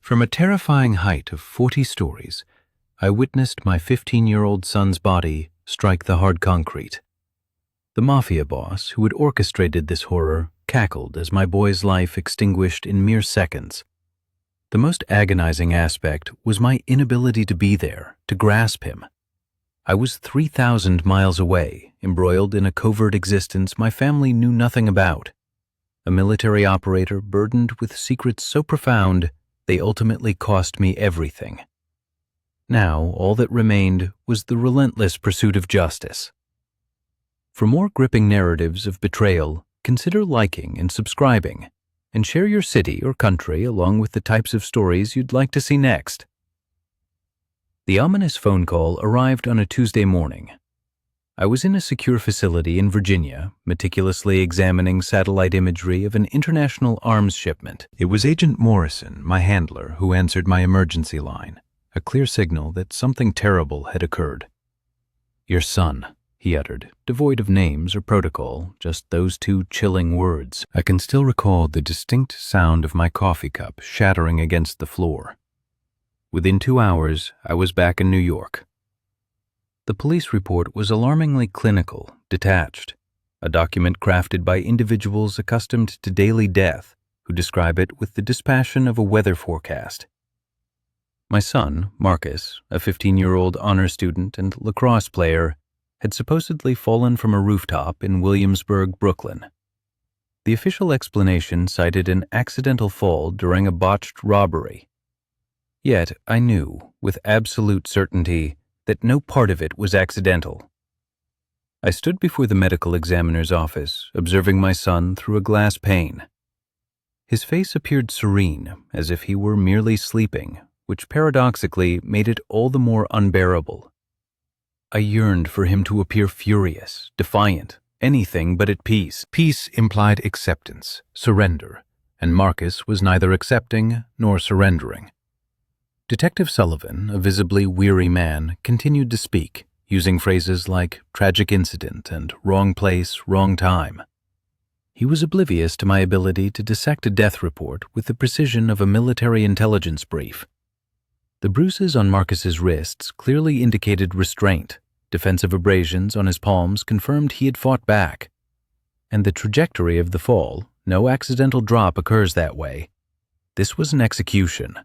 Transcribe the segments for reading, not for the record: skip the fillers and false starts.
From a terrifying height of 40 stories, I witnessed my 15-year-old son's body strike the hard concrete. The Mafia boss who had orchestrated this horror cackled as my boy's life extinguished in mere seconds. The most agonizing aspect was my inability to be there, to grasp him. I was 3,000 miles away, embroiled in a covert existence my family knew nothing about. A military operator burdened with secrets so profound they ultimately cost me everything. Now, all that remained was the relentless pursuit of justice. For more gripping narratives of betrayal, consider liking and subscribing, and share your city or country along with the types of stories you'd like to see next. The ominous phone call arrived on a Tuesday morning. I was in a secure facility in Virginia, meticulously examining satellite imagery of an international arms shipment. It was Agent Morrison, my handler, who answered my emergency line, a clear signal that something terrible had occurred. "Your son," he uttered, devoid of names or protocol, just those two chilling words. I can still recall the distinct sound of my coffee cup shattering against the floor. Within 2 hours, I was back in New York. The police report was alarmingly clinical, detached, a document crafted by individuals accustomed to daily death who describe it with the dispassion of a weather forecast. My son, Marcus, a 15-year-old honor student and lacrosse player, had supposedly fallen from a rooftop in Williamsburg, Brooklyn. The official explanation cited an accidental fall during a botched robbery. Yet I knew, with absolute certainty, that no part of it was accidental. I stood before the medical examiner's office, observing my son through a glass pane. His face appeared serene, as if he were merely sleeping, which paradoxically made it all the more unbearable. I yearned for him to appear furious, defiant, anything but at peace. Peace implied acceptance, surrender, and Marcus was neither accepting nor surrendering. Detective Sullivan, a visibly weary man, continued to speak, using phrases like tragic incident and wrong place, wrong time. He was oblivious to my ability to dissect a death report with the precision of a military intelligence brief. The bruises on Marcus's wrists clearly indicated restraint. Defensive abrasions on his palms confirmed he had fought back. And the trajectory of the fall, no accidental drop occurs that way. This was an execution.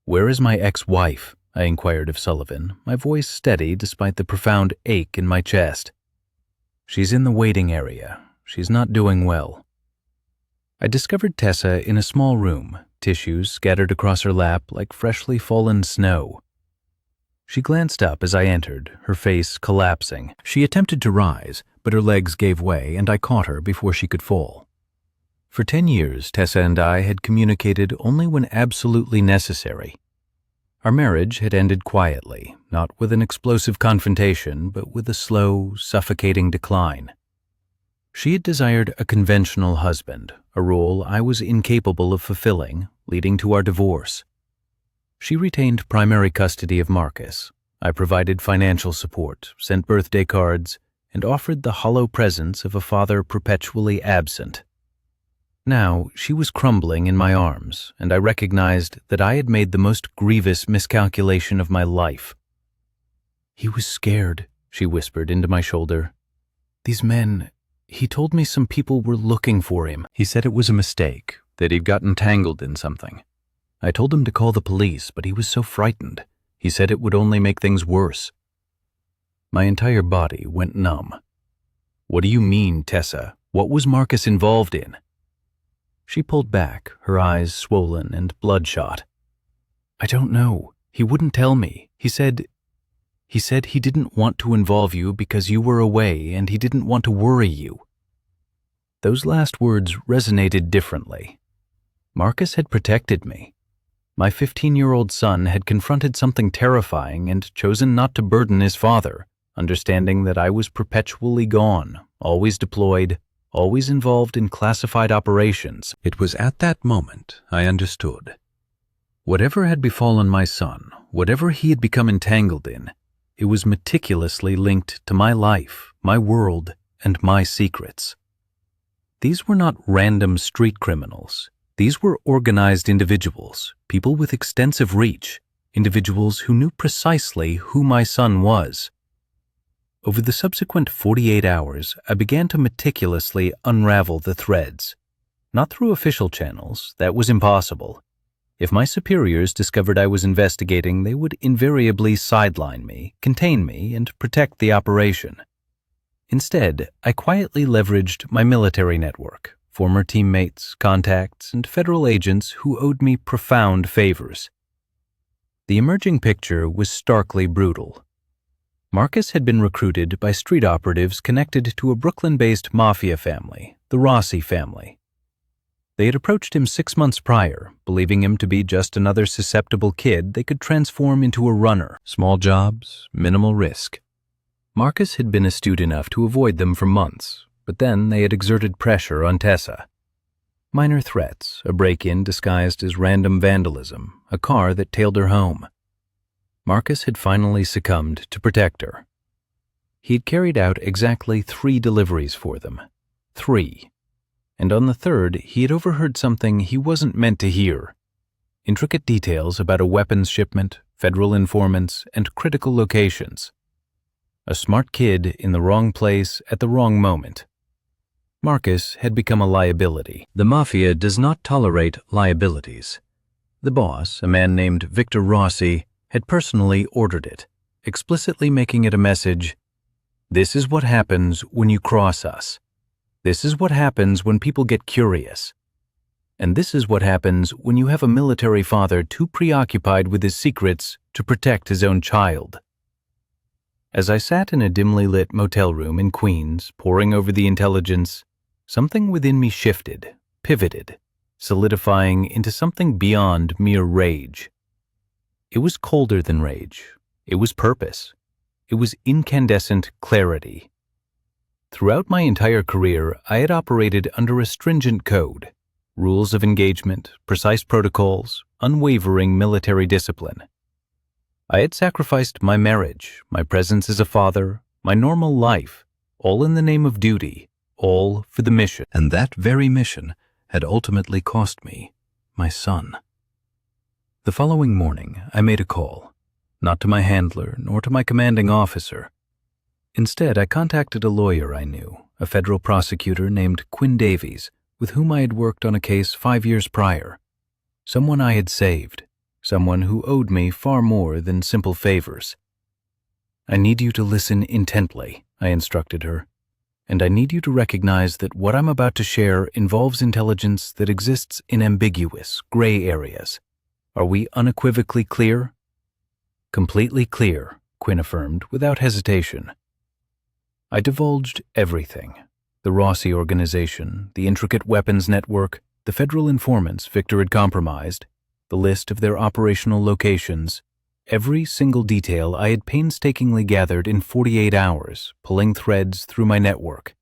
"Where is my ex-wife?" I inquired of Sullivan, my voice steady despite the profound ache in my chest. "She's in the waiting area. She's not doing well." I discovered Tessa in a small room, tissues scattered across her lap like freshly fallen snow. She glanced up as I entered, her face collapsing. She attempted to rise, but her legs gave way and I caught her before she could fall. For 10 years, Tessa and I had communicated only when absolutely necessary. Our marriage had ended quietly, not with an explosive confrontation, but with a slow, suffocating decline. She had desired a conventional husband, a role I was incapable of fulfilling, leading to our divorce. She retained primary custody of Marcus. I provided financial support, sent birthday cards, and offered the hollow presence of a father perpetually absent. Now, she was crumbling in my arms, and I recognized that I had made the most grievous miscalculation of my life. "He was scared," she whispered into my shoulder. "These men, he told me some people were looking for him. He said it was a mistake, that he'd gotten tangled in something. I told him to call the police, but he was so frightened. He said it would only make things worse." My entire body went numb. "What do you mean, Tessa? What was Marcus involved in?" She pulled back, her eyes swollen and bloodshot. "I don't know. He wouldn't tell me. He said he didn't want to involve you because you were away and he didn't want to worry you." Those last words resonated differently. Marcus had protected me. My 15-year-old son had confronted something terrifying and chosen not to burden his father, understanding that I was perpetually gone, always deployed, always involved in classified operations. It was at that moment I understood. Whatever had befallen my son, whatever he had become entangled in, it was meticulously linked to my life, my world, and my secrets. These were not random street criminals. These were organized individuals, people with extensive reach, individuals who knew precisely who my son was. Over the subsequent 48 hours, I began to meticulously unravel the threads. Not through official channels, that was impossible. If my superiors discovered I was investigating, they would invariably sideline me, contain me, and protect the operation. Instead, I quietly leveraged my military network, former teammates, contacts, and federal agents who owed me profound favors. The emerging picture was starkly brutal. Marcus had been recruited by street operatives connected to a Brooklyn-based Mafia family, the Rossi family. They had approached him 6 months prior, believing him to be just another susceptible kid they could transform into a runner. Small jobs, minimal risk. Marcus had been astute enough to avoid them for months, but then they had exerted pressure on Tessa. Minor threats, a break-in disguised as random vandalism, a car that tailed her home. Marcus had finally succumbed to protect her. He had carried out exactly 3 deliveries for them. 3. And on the 3rd, he had overheard something he wasn't meant to hear. Intricate details about a weapons shipment, federal informants, and critical locations. A smart kid in the wrong place at the wrong moment. Marcus had become a liability. The Mafia does not tolerate liabilities. The boss, a man named Victor Rossi, had personally ordered it, explicitly making it a message: "This is what happens when you cross us. This is what happens when people get curious. And this is what happens when you have a military father too preoccupied with his secrets to protect his own child." As I sat in a dimly lit motel room in Queens, poring over the intelligence, something within me shifted, pivoted, solidifying into something beyond mere rage. It was colder than rage. It was purpose. It was incandescent clarity. Throughout my entire career, I had operated under a stringent code, rules of engagement, precise protocols, unwavering military discipline. I had sacrificed my marriage, my presence as a father, my normal life, all in the name of duty, all for the mission. And that very mission had ultimately cost me my son. The following morning, I made a call, not to my handler nor to my commanding officer. Instead, I contacted a lawyer I knew, a federal prosecutor named Quinn Davies, with whom I had worked on a case 5 years prior. Someone I had saved, someone who owed me far more than simple favors. "I need you to listen intently," I instructed her, "and I need you to recognize that what I'm about to share involves intelligence that exists in ambiguous, gray areas. Are we unequivocally clear?" "Completely clear," Quinn affirmed without hesitation. I divulged everything: the Rossi organization, the intricate weapons network, the federal informants Victor had compromised, the list of their operational locations, every single detail I had painstakingly gathered in 48 hours, pulling threads through my network.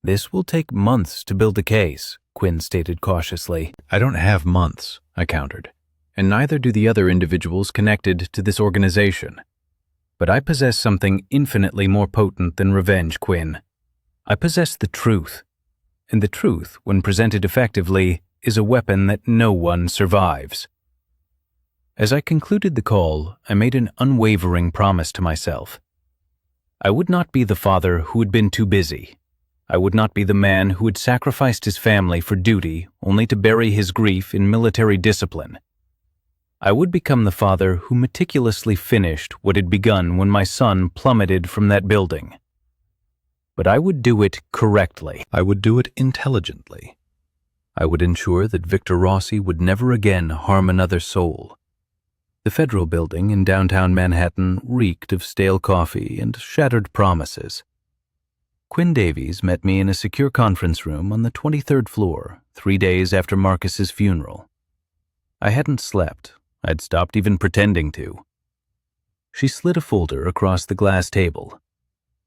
"This will take months to build a case," Quinn stated cautiously. "I don't have months," I countered, "and neither do the other individuals connected to this organization. But I possess something infinitely more potent than revenge, Quinn. I possess the truth, and the truth, when presented effectively, is a weapon that no one survives." As I concluded the call, I made an unwavering promise to myself. I would not be the father who had been too busy. I would not be the man who had sacrificed his family for duty only to bury his grief in military discipline. I would become the father who meticulously finished what had begun when my son plummeted from that building. But I would do it correctly. I would do it intelligently. I would ensure that Victor Rossi would never again harm another soul. The federal building in downtown Manhattan reeked of stale coffee and shattered promises. Quinn Davies met me in a secure conference room on the 23rd floor, 3 days after Marcus's funeral. I hadn't slept. I'd stopped even pretending to. She slid a folder across the glass table.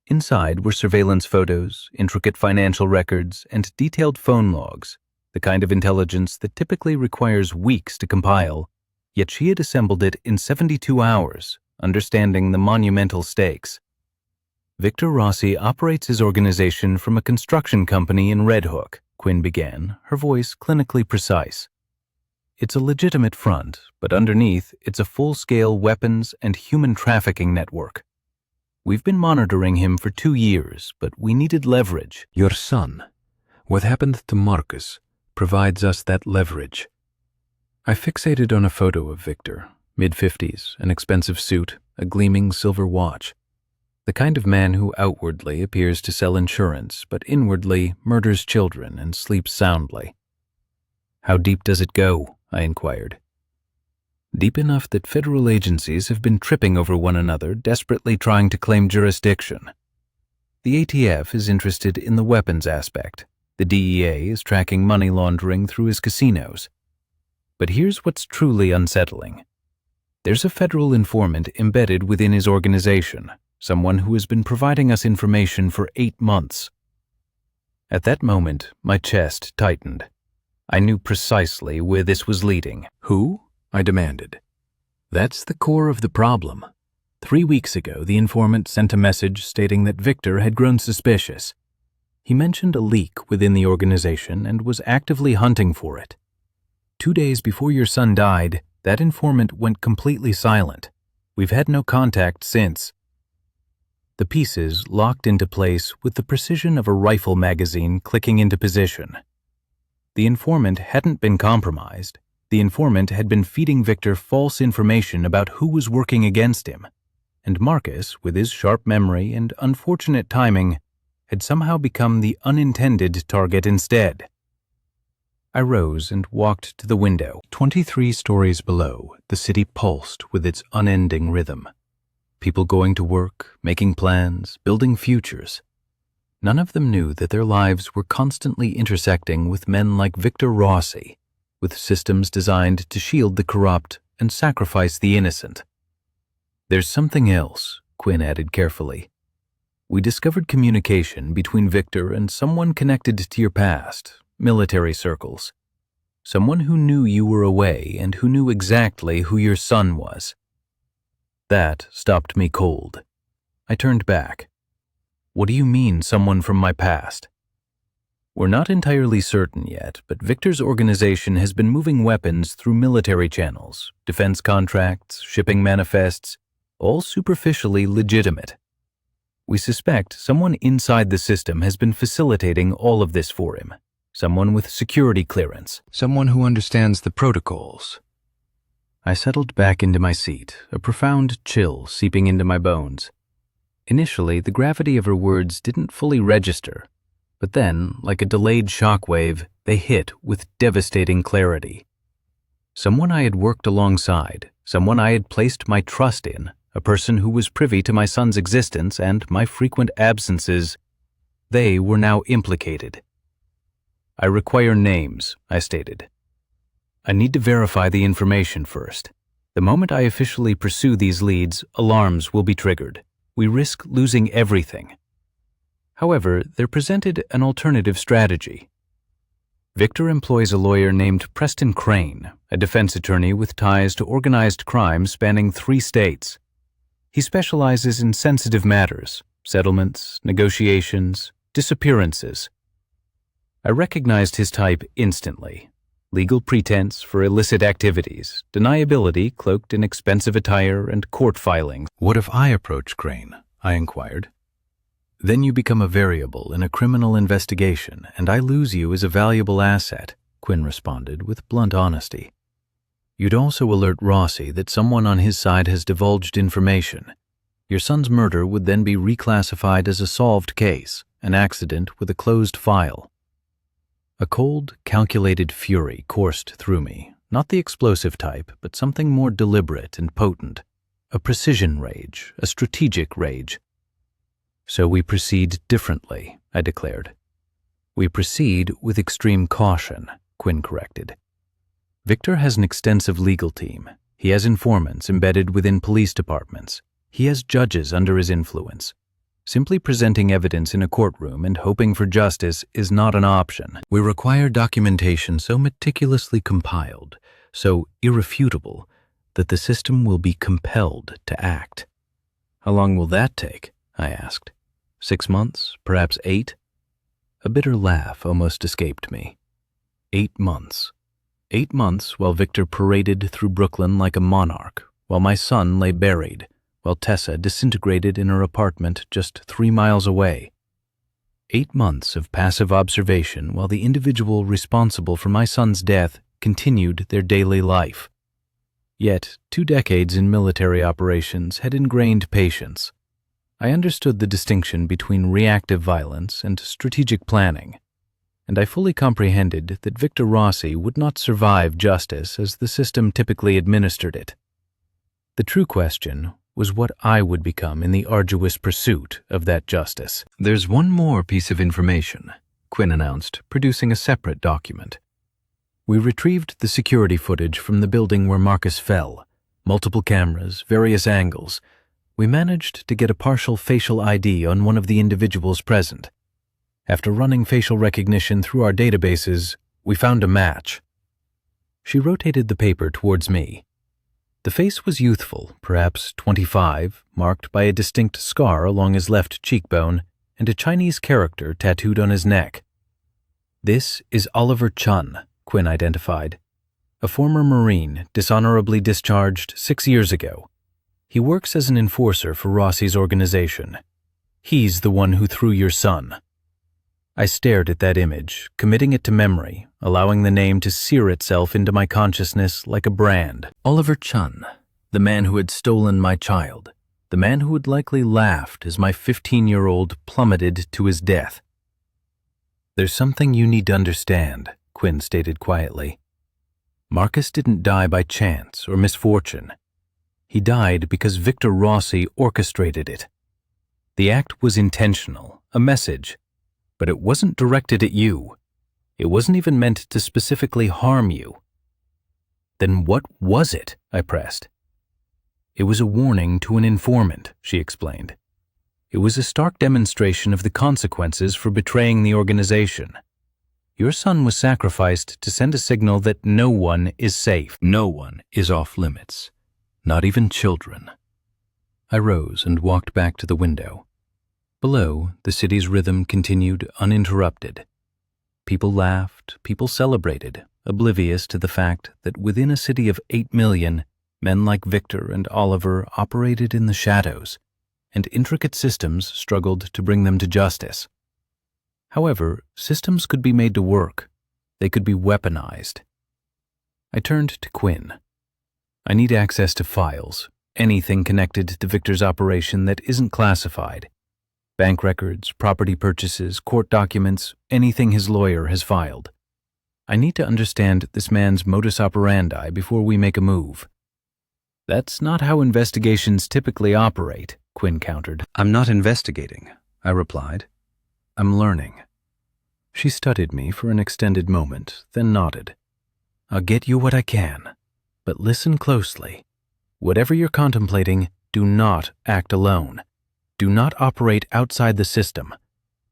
Inside were surveillance photos, intricate financial records, and detailed phone logs, the kind of intelligence that typically requires weeks to compile, yet she had assembled it in 72 hours, understanding the monumental stakes. Victor Rossi operates his organization from a construction company in Red Hook, Quinn began, her voice clinically precise. It's a legitimate front, but underneath, it's a full-scale weapons and human trafficking network. We've been monitoring him for 2 years, but we needed leverage. Your son, what happened to Marcus, provides us that leverage. I fixated on a photo of Victor, mid-50s, an expensive suit, a gleaming silver watch. The kind of man who outwardly appears to sell insurance, but inwardly murders children and sleeps soundly. How deep does it go? I inquired. Deep enough that federal agencies have been tripping over one another, desperately trying to claim jurisdiction. The ATF is interested in the weapons aspect. The DEA is tracking money laundering through his casinos. But here's what's truly unsettling. There's a federal informant embedded within his organization, someone who has been providing us information for 8 months. At that moment, my chest tightened. I knew precisely where this was leading. Who? I demanded. That's the core of the problem. 3 weeks ago, the informant sent a message stating that Victor had grown suspicious. He mentioned a leak within the organization and was actively hunting for it. 2 days before your son died, that informant went completely silent. We've had no contact since. The pieces locked into place with the precision of a rifle magazine clicking into position. The informant hadn't been compromised. The informant had been feeding Victor false information about who was working against him, and Marcus, with his sharp memory and unfortunate timing, had somehow become the unintended target instead. I rose and walked to the window. 23 stories below, the city pulsed with its unending rhythm. People going to work, making plans, building futures. None of them knew that their lives were constantly intersecting with men like Victor Rossi, with systems designed to shield the corrupt and sacrifice the innocent. There's something else, Quinn added carefully. We discovered communication between Victor and someone connected to your past, military circles. Someone who knew you were away and who knew exactly who your son was. That stopped me cold. I turned back. What do you mean, someone from my past? We're not entirely certain yet, but Victor's organization has been moving weapons through military channels, defense contracts, shipping manifests, all superficially legitimate. We suspect someone inside the system has been facilitating all of this for him. Someone with security clearance. Someone who understands the protocols. I settled back into my seat, a profound chill seeping into my bones. Initially, the gravity of her words didn't fully register, but then, like a delayed shockwave, they hit with devastating clarity. Someone I had worked alongside, someone I had placed my trust in, a person who was privy to my son's existence and my frequent absences, they were now implicated. I require names, I stated. I need to verify the information first. The moment I officially pursue these leads, alarms will be triggered. We risk losing everything. However, there presented an alternative strategy. Victor employs a lawyer named Preston Crane, a defense attorney with ties to organized crime spanning 3 states. He specializes in sensitive matters, settlements, negotiations, disappearances. I recognized his type instantly. Legal pretense for illicit activities, deniability cloaked in expensive attire and court filings. What if I approach Crane? I inquired. Then you become a variable in a criminal investigation, and I lose you as a valuable asset, Quinn responded with blunt honesty. You'd also alert Rossi that someone on his side has divulged information. Your son's murder would then be reclassified as a solved case, an accident with a closed file. A cold, calculated fury coursed through me, not the explosive type, but something more deliberate and potent. A precision rage, a strategic rage. So we proceed differently, I declared. We proceed with extreme caution, Quinn corrected. Victor has an extensive legal team. He has informants embedded within police departments. He has judges under his influence. Simply presenting evidence in a courtroom and hoping for justice is not an option. We require documentation so meticulously compiled, so irrefutable, that the system will be compelled to act. How long will that take? I asked. 6 months, perhaps 8? A bitter laugh almost escaped me. 8 months. 8 months while Victor paraded through Brooklyn like a monarch, while my son lay buried, while Tessa disintegrated in her apartment just 3 miles away. 8 months of passive observation while the individual responsible for my son's death continued their daily life. Yet, 2 decades in military operations had ingrained patience. I understood the distinction between reactive violence and strategic planning, and I fully comprehended that Victor Rossi would not survive justice as the system typically administered it. The true question was what I would become in the arduous pursuit of that justice. "There's one more piece of information," Quinn announced, producing a separate document. We retrieved the security footage from the building where Marcus fell. Multiple cameras, various angles. We managed to get a partial facial ID on one of the individuals present. After running facial recognition through our databases, we found a match. She rotated the paper towards me. The face was youthful, perhaps 25, marked by a distinct scar along his left cheekbone and a Chinese character tattooed on his neck. "This is Oliver Chun," Quinn identified. "A former Marine, dishonorably discharged 6 years ago. He works as an enforcer for Rossi's organization. He's the one who threw your son." I stared at that image, committing it to memory, allowing the name to sear itself into my consciousness like a brand. Oliver Chun, the man who had stolen my child, the man who had likely laughed as my 15-year-old plummeted to his death. "There's something you need to understand," Quinn stated quietly. "Marcus didn't die by chance or misfortune. He died because Victor Rossi orchestrated it. The act was intentional, a message, but it wasn't directed at you. It wasn't even meant to specifically harm you." "Then what was it?" I pressed. "It was a warning to an informant," she explained. "It was a stark demonstration of the consequences for betraying the organization. Your son was sacrificed to send a signal that no one is safe. No one is off limits. Not even children." I rose and walked back to the window. Below, the city's rhythm continued uninterrupted. People laughed, people celebrated, oblivious to the fact that within a city of 8 million, men like Victor and Oliver operated in the shadows, and intricate systems struggled to bring them to justice. However, systems could be made to work. They could be weaponized. I turned to Quinn. "I need access to files, anything connected to Victor's operation that isn't classified. Bank records, property purchases, court documents, anything his lawyer has filed. I need to understand this man's modus operandi before we make a move." "That's not how investigations typically operate," Quinn countered. "I'm not investigating," I replied. "I'm learning." She studied me for an extended moment, then nodded. "I'll get you what I can, but listen closely. Whatever you're contemplating, do not act alone. Do not operate outside the system.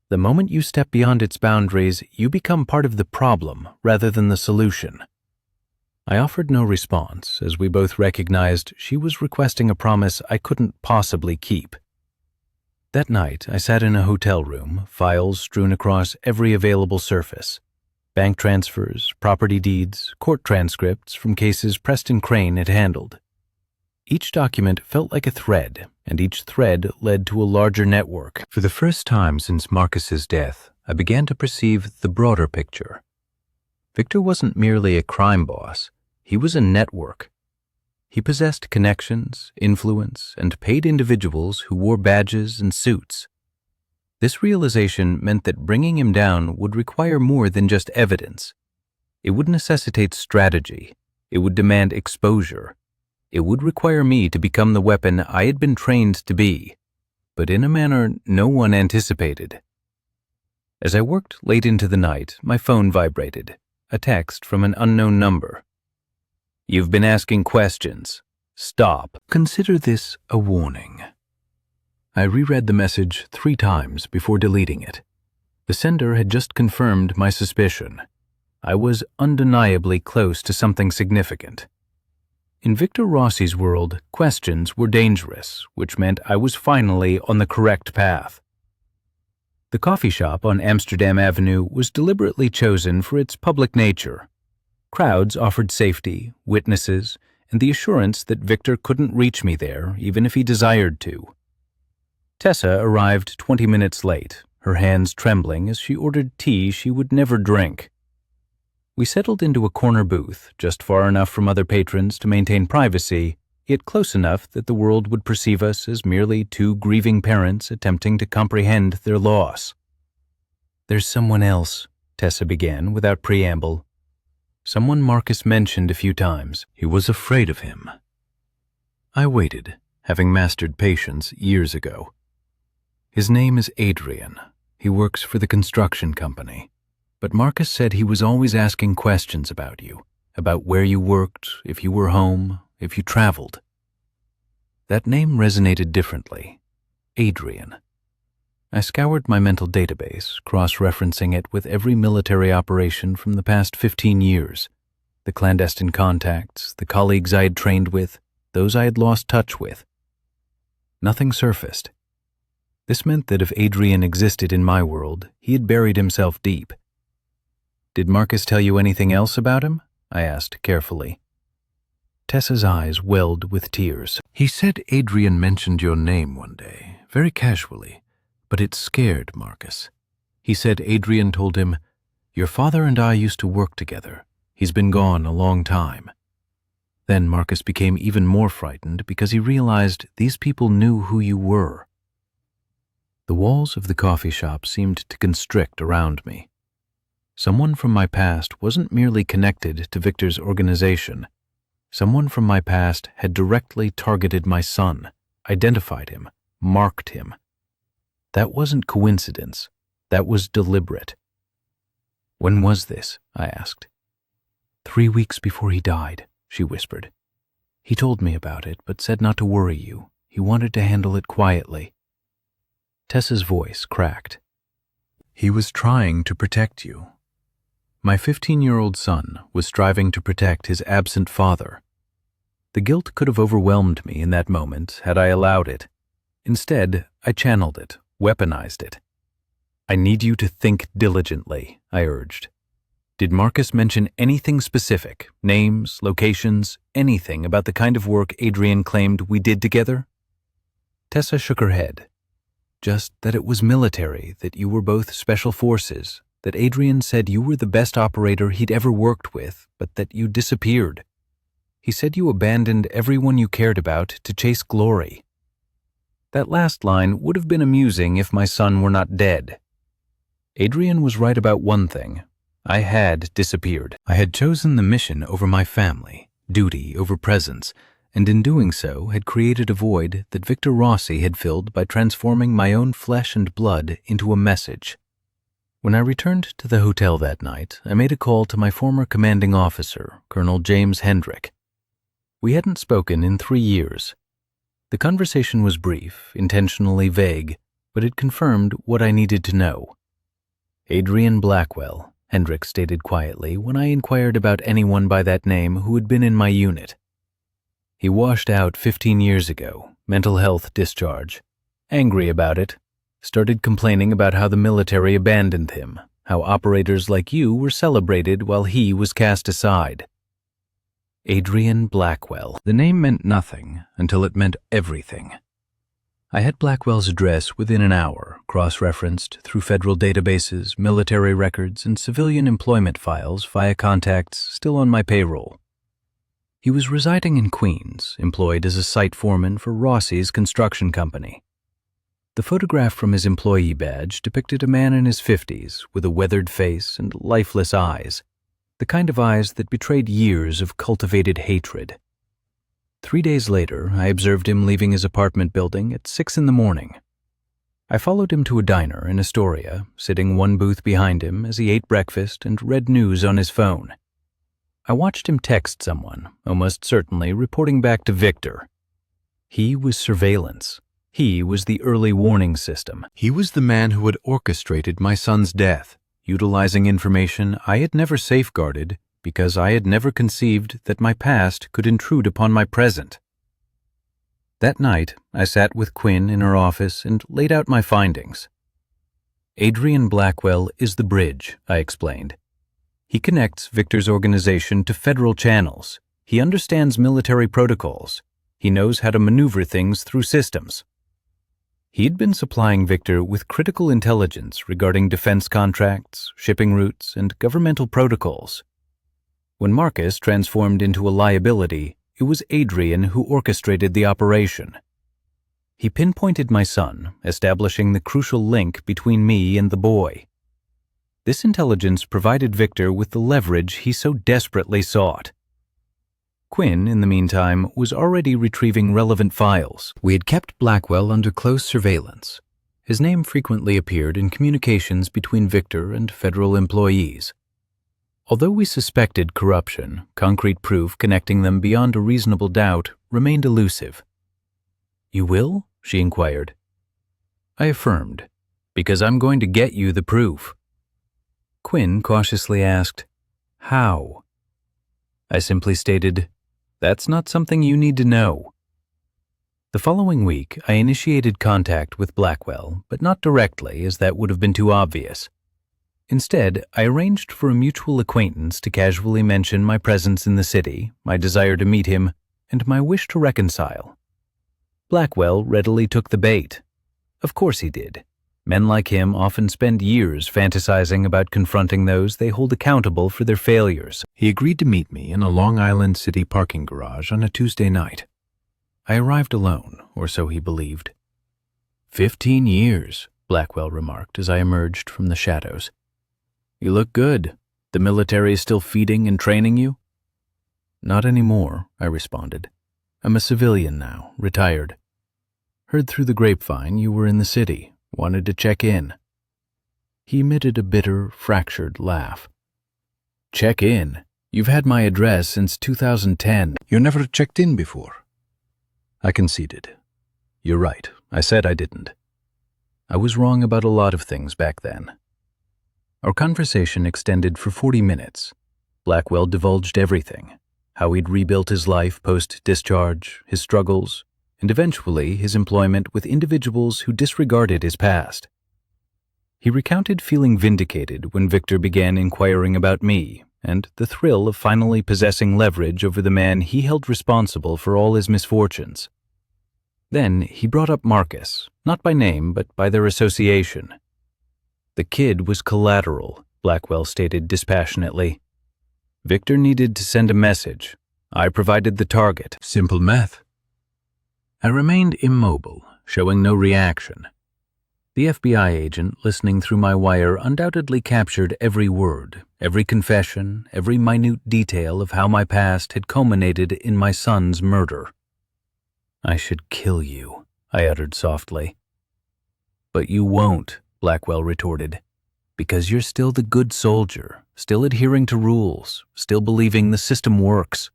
The moment you step beyond its boundaries, you become part of the problem rather than the solution." I offered no response, as we both recognized she was requesting a promise I couldn't possibly keep. That night, I sat in a hotel room, files strewn across every available surface. Bank transfers, property deeds, court transcripts from cases Preston Crane had handled. Each document felt like a thread, and each thread led to a larger network. For the first time since Marcus's death, I began to perceive the broader picture. Victor wasn't merely a crime boss, he was a network. He possessed connections, influence, and paid individuals who wore badges and suits. This realization meant that bringing him down would require more than just evidence. It would necessitate strategy. It would demand exposure. It would require me to become the weapon I had been trained to be, but in a manner no one anticipated. As I worked late into the night, my phone vibrated, a text from an unknown number. "You've been asking questions. Stop. Consider this a warning." I reread the message 3 times before deleting it. The sender had just confirmed my suspicion. I was undeniably close to something significant. In Victor Rossi's world, questions were dangerous, which meant I was finally on the correct path. The coffee shop on Amsterdam Avenue was deliberately chosen for its public nature. Crowds offered safety, witnesses, and the assurance that Victor couldn't reach me there even if he desired to. Tessa arrived 20 minutes late, her hands trembling as she ordered tea she would never drink. We settled into a corner booth, just far enough from other patrons to maintain privacy, yet close enough that the world would perceive us as merely two grieving parents attempting to comprehend their loss. "There's someone else," Tessa began without preamble. "Someone Marcus mentioned a few times. He was afraid of him." I waited, having mastered patience years ago. "His name is Adrian. He works for the construction company. But Marcus said he was always asking questions about you, about where you worked, if you were home, if you traveled." That name resonated differently. Adrian. I scoured my mental database, cross-referencing it with every military operation from the past 15 years. The clandestine contacts, the colleagues I had trained with, those I had lost touch with. Nothing surfaced. This meant that if Adrian existed in my world, he had buried himself deep. "Did Marcus tell you anything else about him?" I asked carefully. Tessa's eyes welled with tears. "He said Adrian mentioned your name one day, very casually, but it scared Marcus. He said Adrian told him, 'Your father and I used to work together. He's been gone a long time.' Then Marcus became even more frightened because he realized these people knew who you were." The walls of the coffee shop seemed to constrict around me. Someone from my past wasn't merely connected to Victor's organization. Someone from my past had directly targeted my son, identified him, marked him. That wasn't coincidence. That was deliberate. "When was this?" I asked. 3 weeks before he died," she whispered. "He told me about it, but said not to worry you. He wanted to handle it quietly." Tessa's voice cracked. "He was trying to protect you." My 15-year-old son was striving to protect his absent father. The guilt could have overwhelmed me in that moment had I allowed it. Instead, I channeled it, weaponized it. "I need you to think diligently," I urged. "Did Marcus mention anything specific, names, locations, anything about the kind of work Adrian claimed we did together?" Tessa shook her head. "Just that it was military, that you were both special forces, that Adrian said you were the best operator he'd ever worked with, but that you disappeared. He said you abandoned everyone you cared about to chase glory." That last line would have been amusing if my son were not dead. Adrian was right about one thing. I had disappeared. I had chosen the mission over my family, duty over presence, and in doing so had created a void that Victor Rossi had filled by transforming my own flesh and blood into a message. When I returned to the hotel that night, I made a call to my former commanding officer, Colonel James Hendrick. We hadn't spoken in 3 years. The conversation was brief, intentionally vague, but it confirmed what I needed to know. "Adrian Blackwell," Hendrick stated quietly when I inquired about anyone by that name who had been in my unit. "He washed out 15 years ago, mental health discharge. Angry about it. Started complaining about how the military abandoned him, how operators like you were celebrated while he was cast aside." Adrian Blackwell. The name meant nothing until it meant everything. I had Blackwell's address within an hour, cross-referenced through federal databases, military records, and civilian employment files via contacts still on my payroll. He was residing in Queens, employed as a site foreman for Rossi's construction company. The photograph from his employee badge depicted a man in his 50s with a weathered face and lifeless eyes, the kind of eyes that betrayed years of cultivated hatred. 3 days later, I observed him leaving his apartment building at 6 a.m. I followed him to a diner in Astoria, sitting one booth behind him as he ate breakfast and read news on his phone. I watched him text someone, almost certainly reporting back to Victor. He was surveillance. He was the early warning system. He was the man who had orchestrated my son's death, utilizing information I had never safeguarded because I had never conceived that my past could intrude upon my present. That night, I sat with Quinn in her office and laid out my findings. Adrian Blackwell is the bridge, I explained. He connects Victor's organization to federal channels. He understands military protocols. He knows how to maneuver things through systems. He'd been supplying Victor with critical intelligence regarding defense contracts, shipping routes, and governmental protocols. When Marcus transformed into a liability, it was Adrian who orchestrated the operation. He pinpointed my son, establishing the crucial link between me and the boy. This intelligence provided Victor with the leverage he so desperately sought. Quinn, in the meantime, was already retrieving relevant files. We had kept Blackwell under close surveillance. His name frequently appeared in communications between Victor and federal employees. Although we suspected corruption, concrete proof connecting them beyond a reasonable doubt remained elusive. "You will?" she inquired. I affirmed, "Because I'm going to get you the proof." Quinn cautiously asked, "How?" I simply stated, "That's not something you need to know." The following week, I initiated contact with Blackwell, but not directly, as that would have been too obvious. Instead, I arranged for a mutual acquaintance to casually mention my presence in the city, my desire to meet him, and my wish to reconcile. Blackwell readily took the bait. Of course he did. Men like him often spend years fantasizing about confronting those they hold accountable for their failures. He agreed to meet me in a Long Island City parking garage on a Tuesday night. I arrived alone, or so he believed. 15 years, Blackwell remarked as I emerged from the shadows. "You look good. The military is still feeding and training you?" "Not anymore," I responded. "I'm a civilian now, retired. Heard through the grapevine you were in the city. Wanted to check in." He emitted a bitter, fractured laugh. "Check in? You've had my address since 2010. You never checked in before." I conceded. "You're right. I said I didn't. I was wrong about a lot of things back then." Our conversation extended for 40 minutes. Blackwell divulged everything: how he'd rebuilt his life post-discharge, his struggles, and eventually his employment with individuals who disregarded his past. He recounted feeling vindicated when Victor began inquiring about me, and the thrill of finally possessing leverage over the man he held responsible for all his misfortunes. Then he brought up Marcus, not by name but by their association. "The kid was collateral," Blackwell stated dispassionately. "Victor needed to send a message. I provided the target." Simple math. I remained immobile, showing no reaction. The FBI agent listening through my wire undoubtedly captured every word, every confession, every minute detail of how my past had culminated in my son's murder. "I should kill you," I uttered softly. "But you won't," Blackwell retorted, "because you're still the good soldier, still adhering to rules, still believing the system works."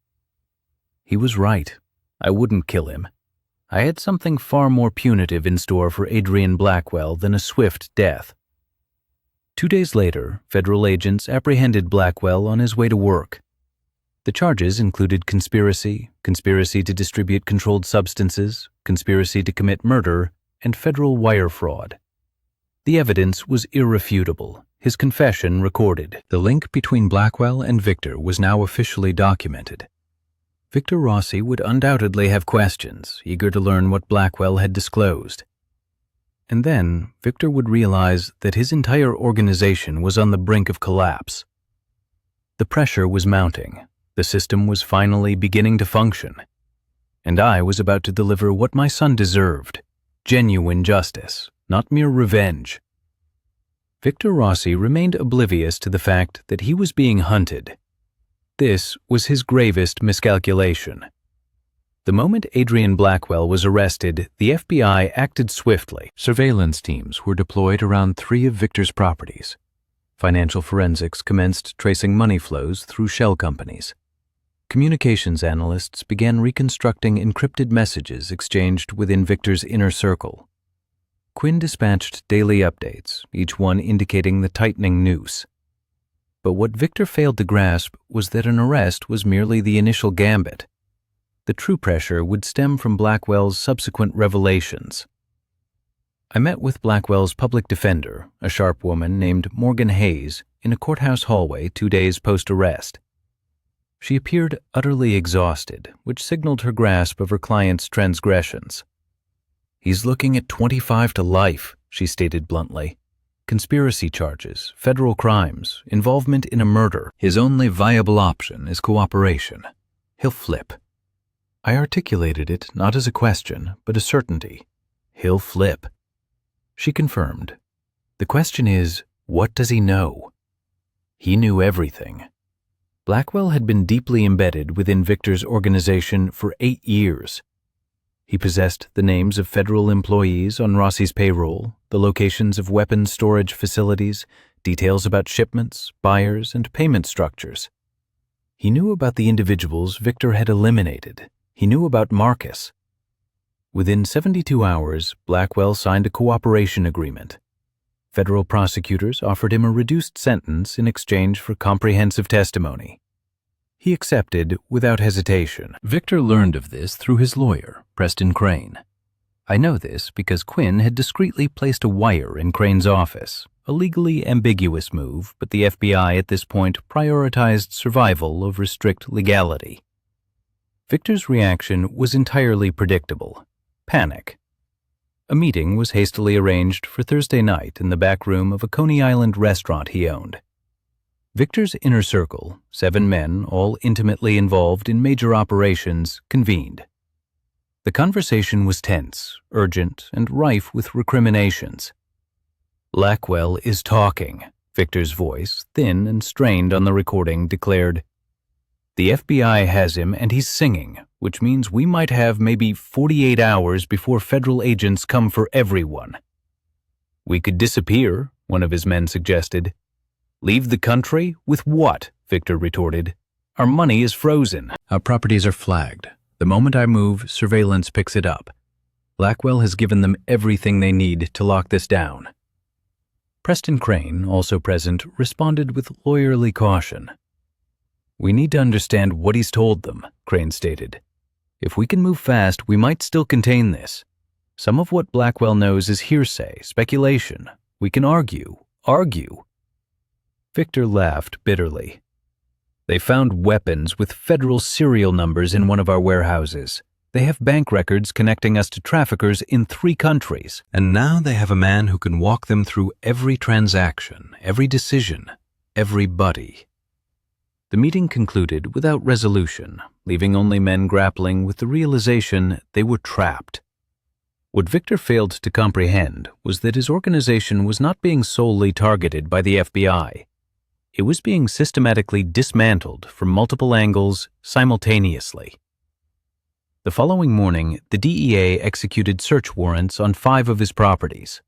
He was right. I wouldn't kill him. I had something far more punitive in store for Adrian Blackwell than a swift death. 2 days later, federal agents apprehended Blackwell on his way to work. The charges included conspiracy, conspiracy to distribute controlled substances, conspiracy to commit murder, and federal wire fraud. The evidence was irrefutable, his confession recorded. The link between Blackwell and Victor was now officially documented. Victor Rossi would undoubtedly have questions, eager to learn what Blackwell had disclosed. And then Victor would realize that his entire organization was on the brink of collapse. The pressure was mounting. The system was finally beginning to function. And I was about to deliver what my son deserved: genuine justice, not mere revenge. Victor Rossi remained oblivious to the fact that he was being hunted. This was his gravest miscalculation. The moment Adrian Blackwell was arrested, the FBI acted swiftly. Surveillance teams were deployed around 3 of Victor's properties. Financial forensics commenced tracing money flows through shell companies. Communications analysts began reconstructing encrypted messages exchanged within Victor's inner circle. Quinn dispatched daily updates, each one indicating the tightening noose. But what Victor failed to grasp was that an arrest was merely the initial gambit. The true pressure would stem from Blackwell's subsequent revelations. I met with Blackwell's public defender, a sharp woman named Morgan Hayes, in a courthouse hallway 2 days post-arrest. She appeared utterly exhausted, which signaled her grasp of her client's transgressions. "He's looking at 25 to life," she stated bluntly. "Conspiracy charges, federal crimes, involvement in a murder. His only viable option is cooperation. He'll flip." I articulated it not as a question, but a certainty. He'll flip. She confirmed. "The question is, what does he know?" He knew everything. Blackwell had been deeply embedded within Victor's organization for 8 years. He possessed the names of federal employees on Rossi's payroll, the locations of weapons storage facilities, details about shipments, buyers, and payment structures. He knew about the individuals Victor had eliminated. He knew about Marcus. Within 72 hours, Blackwell signed a cooperation agreement. Federal prosecutors offered him a reduced sentence in exchange for comprehensive testimony. He accepted without hesitation. Victor learned of this through his lawyer, Preston Crane. I know this because Quinn had discreetly placed a wire in Crane's office, a legally ambiguous move, but the FBI at this point prioritized survival over strict legality. Victor's reaction was entirely predictable: panic. A meeting was hastily arranged for Thursday night in the back room of a Coney Island restaurant he owned. Victor's inner circle, 7 men, all intimately involved in major operations, convened. The conversation was tense, urgent, and rife with recriminations. "Blackwell is talking," Victor's voice, thin and strained on the recording, declared. "The FBI has him and he's singing, which means we might have maybe 48 hours before federal agents come for everyone." "We could disappear," one of his men suggested. "Leave the country? With what?" Victor retorted. "Our money is frozen. Our properties are flagged. The moment I move, surveillance picks it up. Blackwell has given them everything they need to lock this down." Preston Crane, also present, responded with lawyerly caution. "We need to understand what he's told them," Crane stated. "If we can move fast, we might still contain this. Some of what Blackwell knows is hearsay, speculation. We can argue. Victor laughed bitterly. "They found weapons with federal serial numbers in one of our warehouses. They have bank records connecting us to traffickers in 3 countries. And now they have a man who can walk them through every transaction, every decision, everybody." The meeting concluded without resolution, leaving only men grappling with the realization they were trapped. What Victor failed to comprehend was that his organization was not being solely targeted by the FBI. It was being systematically dismantled from multiple angles simultaneously. The following morning, the DEA executed search warrants on 5 of his properties.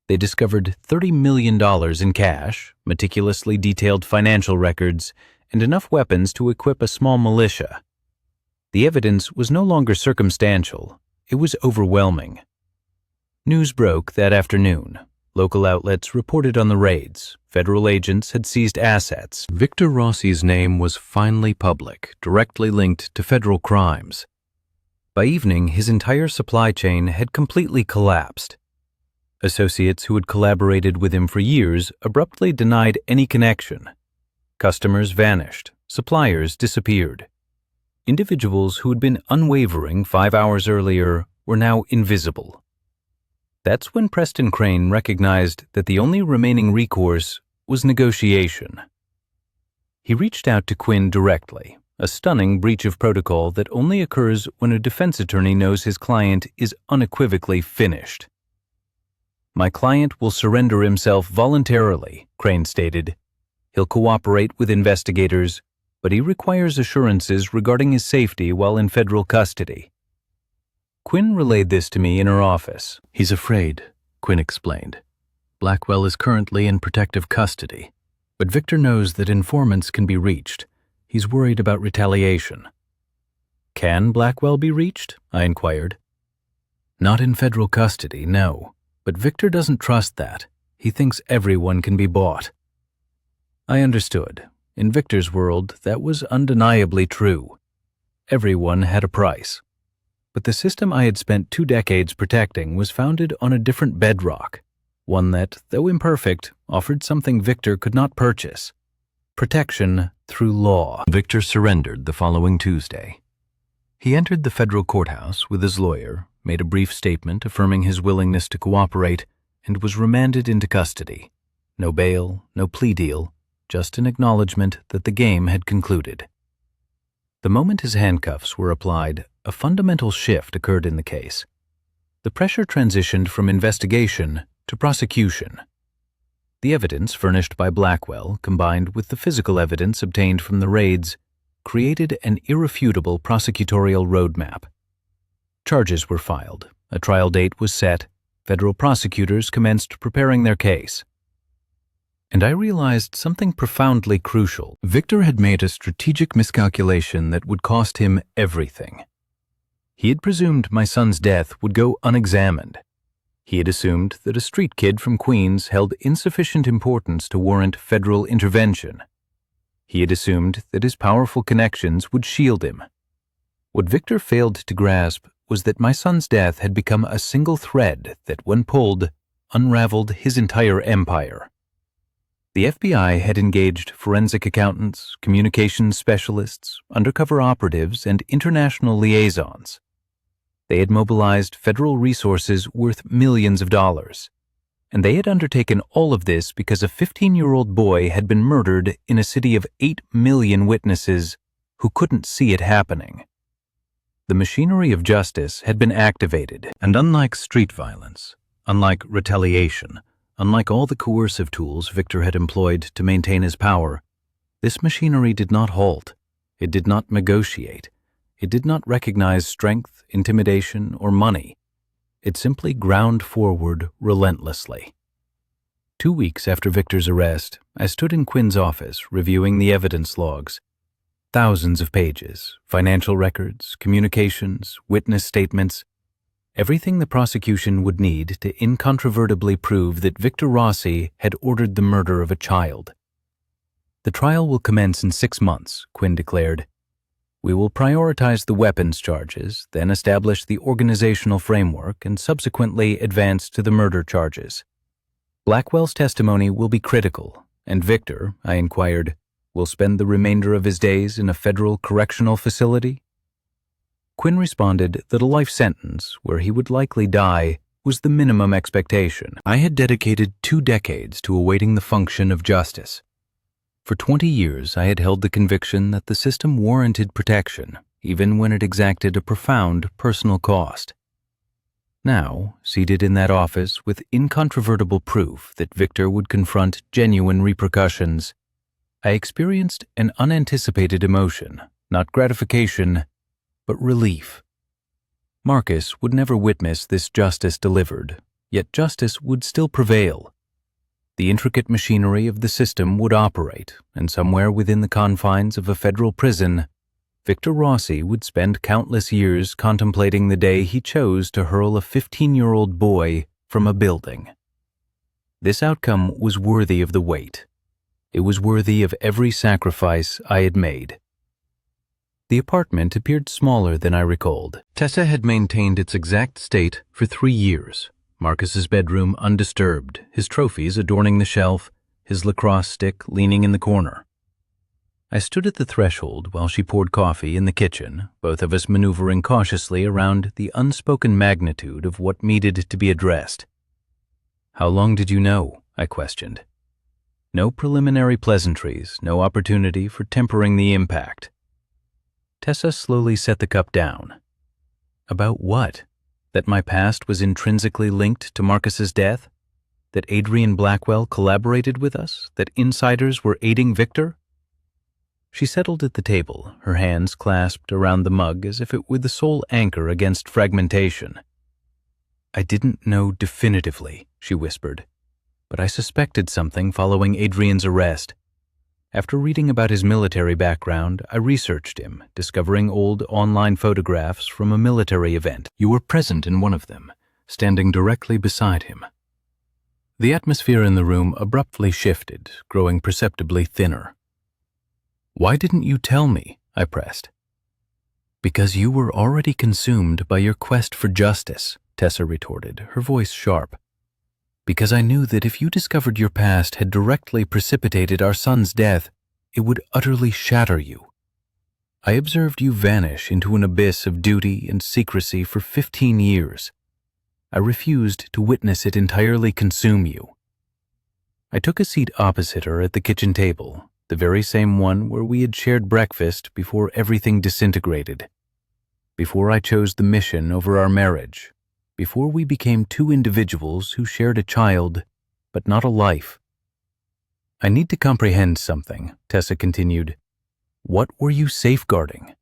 They discovered $30 million in cash, meticulously detailed financial records, and enough weapons to equip a small militia. The evidence was no longer circumstantial. It was overwhelming. News broke that afternoon. Local outlets reported on the raids. Federal agents had seized assets. Victor Rossi's name was finally public, directly linked to federal crimes. By evening, his entire supply chain had completely collapsed. Associates who had collaborated with him for years abruptly denied any connection. Customers vanished. Suppliers disappeared. Individuals who had been unwavering 5 hours earlier were now invisible. That's when Preston Crane recognized that the only remaining recourse was negotiation. He reached out to Quinn directly, a stunning breach of protocol that only occurs when a defense attorney knows his client is unequivocally finished. "My client will surrender himself voluntarily," Crane stated. "He'll cooperate with investigators, but he requires assurances regarding his safety while in federal custody." Quinn relayed this to me in her office. "He's afraid," Quinn explained. "Blackwell is currently in protective custody, but Victor knows that informants can be reached. He's worried about retaliation." "Can Blackwell be reached?" I inquired. "Not in federal custody, no, but Victor doesn't trust that. He thinks everyone can be bought." I understood. In Victor's world, that was undeniably true. Everyone had a price. But the system I had spent 2 decades protecting was founded on a different bedrock, one that, though imperfect, offered something Victor could not purchase: protection through law. Victor surrendered the following Tuesday. He entered the federal courthouse with his lawyer, made a brief statement affirming his willingness to cooperate, and was remanded into custody. No bail, no plea deal, just an acknowledgement that the game had concluded. The moment his handcuffs were applied, a fundamental shift occurred in the case. The pressure transitioned from investigation to prosecution. The evidence furnished by Blackwell, combined with the physical evidence obtained from the raids, created an irrefutable prosecutorial roadmap. Charges were filed, a trial date was set, federal prosecutors commenced preparing their case. And I realized something profoundly crucial. Victor had made a strategic miscalculation that would cost him everything. He had presumed my son's death would go unexamined. He had assumed that a street kid from Queens held insufficient importance to warrant federal intervention. He had assumed that his powerful connections would shield him. What Victor failed to grasp was that my son's death had become a single thread that, when pulled, unraveled his entire empire. The FBI had engaged forensic accountants, communications specialists, undercover operatives, and international liaisons. They had mobilized federal resources worth millions of dollars. And they had undertaken all of this because a 15-year-old boy had been murdered in a city of 8 million witnesses who couldn't see it happening. The machinery of justice had been activated, and unlike street violence, unlike retaliation, unlike all the coercive tools Victor had employed to maintain his power, this machinery did not halt. It did not negotiate. It did not recognize strength, intimidation, or money. It simply ground forward relentlessly. 2 weeks after Victor's arrest, I stood in Quinn's office reviewing the evidence logs. Thousands of pages, financial records, communications, witness statements, everything the prosecution would need to incontrovertibly prove that Victor Rossi had ordered the murder of a child. The trial will commence in 6 months, Quinn declared. We will prioritize the weapons charges, then establish the organizational framework, and subsequently advance to the murder charges. Blackwell's testimony will be critical, and Victor, I inquired, will spend the remainder of his days in a federal correctional facility? Quinn responded that a life sentence, where he would likely die, was the minimum expectation. I had dedicated 2 decades to awaiting the function of justice. For 20 years, I had held the conviction that the system warranted protection, even when it exacted a profound personal cost. Now, seated in that office with incontrovertible proof that Victor would confront genuine repercussions, I experienced an unanticipated emotion, not gratification, but relief. Marcus would never witness this justice delivered, yet justice would still prevail. The intricate machinery of the system would operate, and somewhere within the confines of a federal prison, Victor Rossi would spend countless years contemplating the day he chose to hurl a 15-year-old boy from a building. This outcome was worthy of the wait. It was worthy of every sacrifice I had made. The apartment appeared smaller than I recalled. Tessa had maintained its exact state for 3 years. Marcus's bedroom undisturbed, his trophies adorning the shelf, his lacrosse stick leaning in the corner. I stood at the threshold while she poured coffee in the kitchen, both of us maneuvering cautiously around the unspoken magnitude of what needed to be addressed. "How long did you know?" I questioned. No preliminary pleasantries, no opportunity for tempering the impact. Tessa slowly set the cup down. About what? That my past was intrinsically linked to Marcus's death? That Adrian Blackwell collaborated with us? That insiders were aiding Victor? She settled at the table, her hands clasped around the mug as if it were the sole anchor against fragmentation. "I didn't know definitively," she whispered, "but I suspected something following Adrian's arrest. After reading about his military background, I researched him, discovering old online photographs from a military event. You were present in one of them, standing directly beside him." The atmosphere in the room abruptly shifted, growing perceptibly thinner. "Why didn't you tell me?" I pressed. Because you were already consumed by your quest for justice, Tessa retorted, her voice sharp. Because I knew that if you discovered your past had directly precipitated our son's death, it would utterly shatter you. I observed you vanish into an abyss of duty and secrecy for 15 years. I refused to witness it entirely consume you. I took a seat opposite her at the kitchen table, the very same one where we had shared breakfast before everything disintegrated. Before I chose the mission over our marriage. Before we became two individuals who shared a child, but not a life. I need to comprehend something, Tessa continued. What were you safeguarding?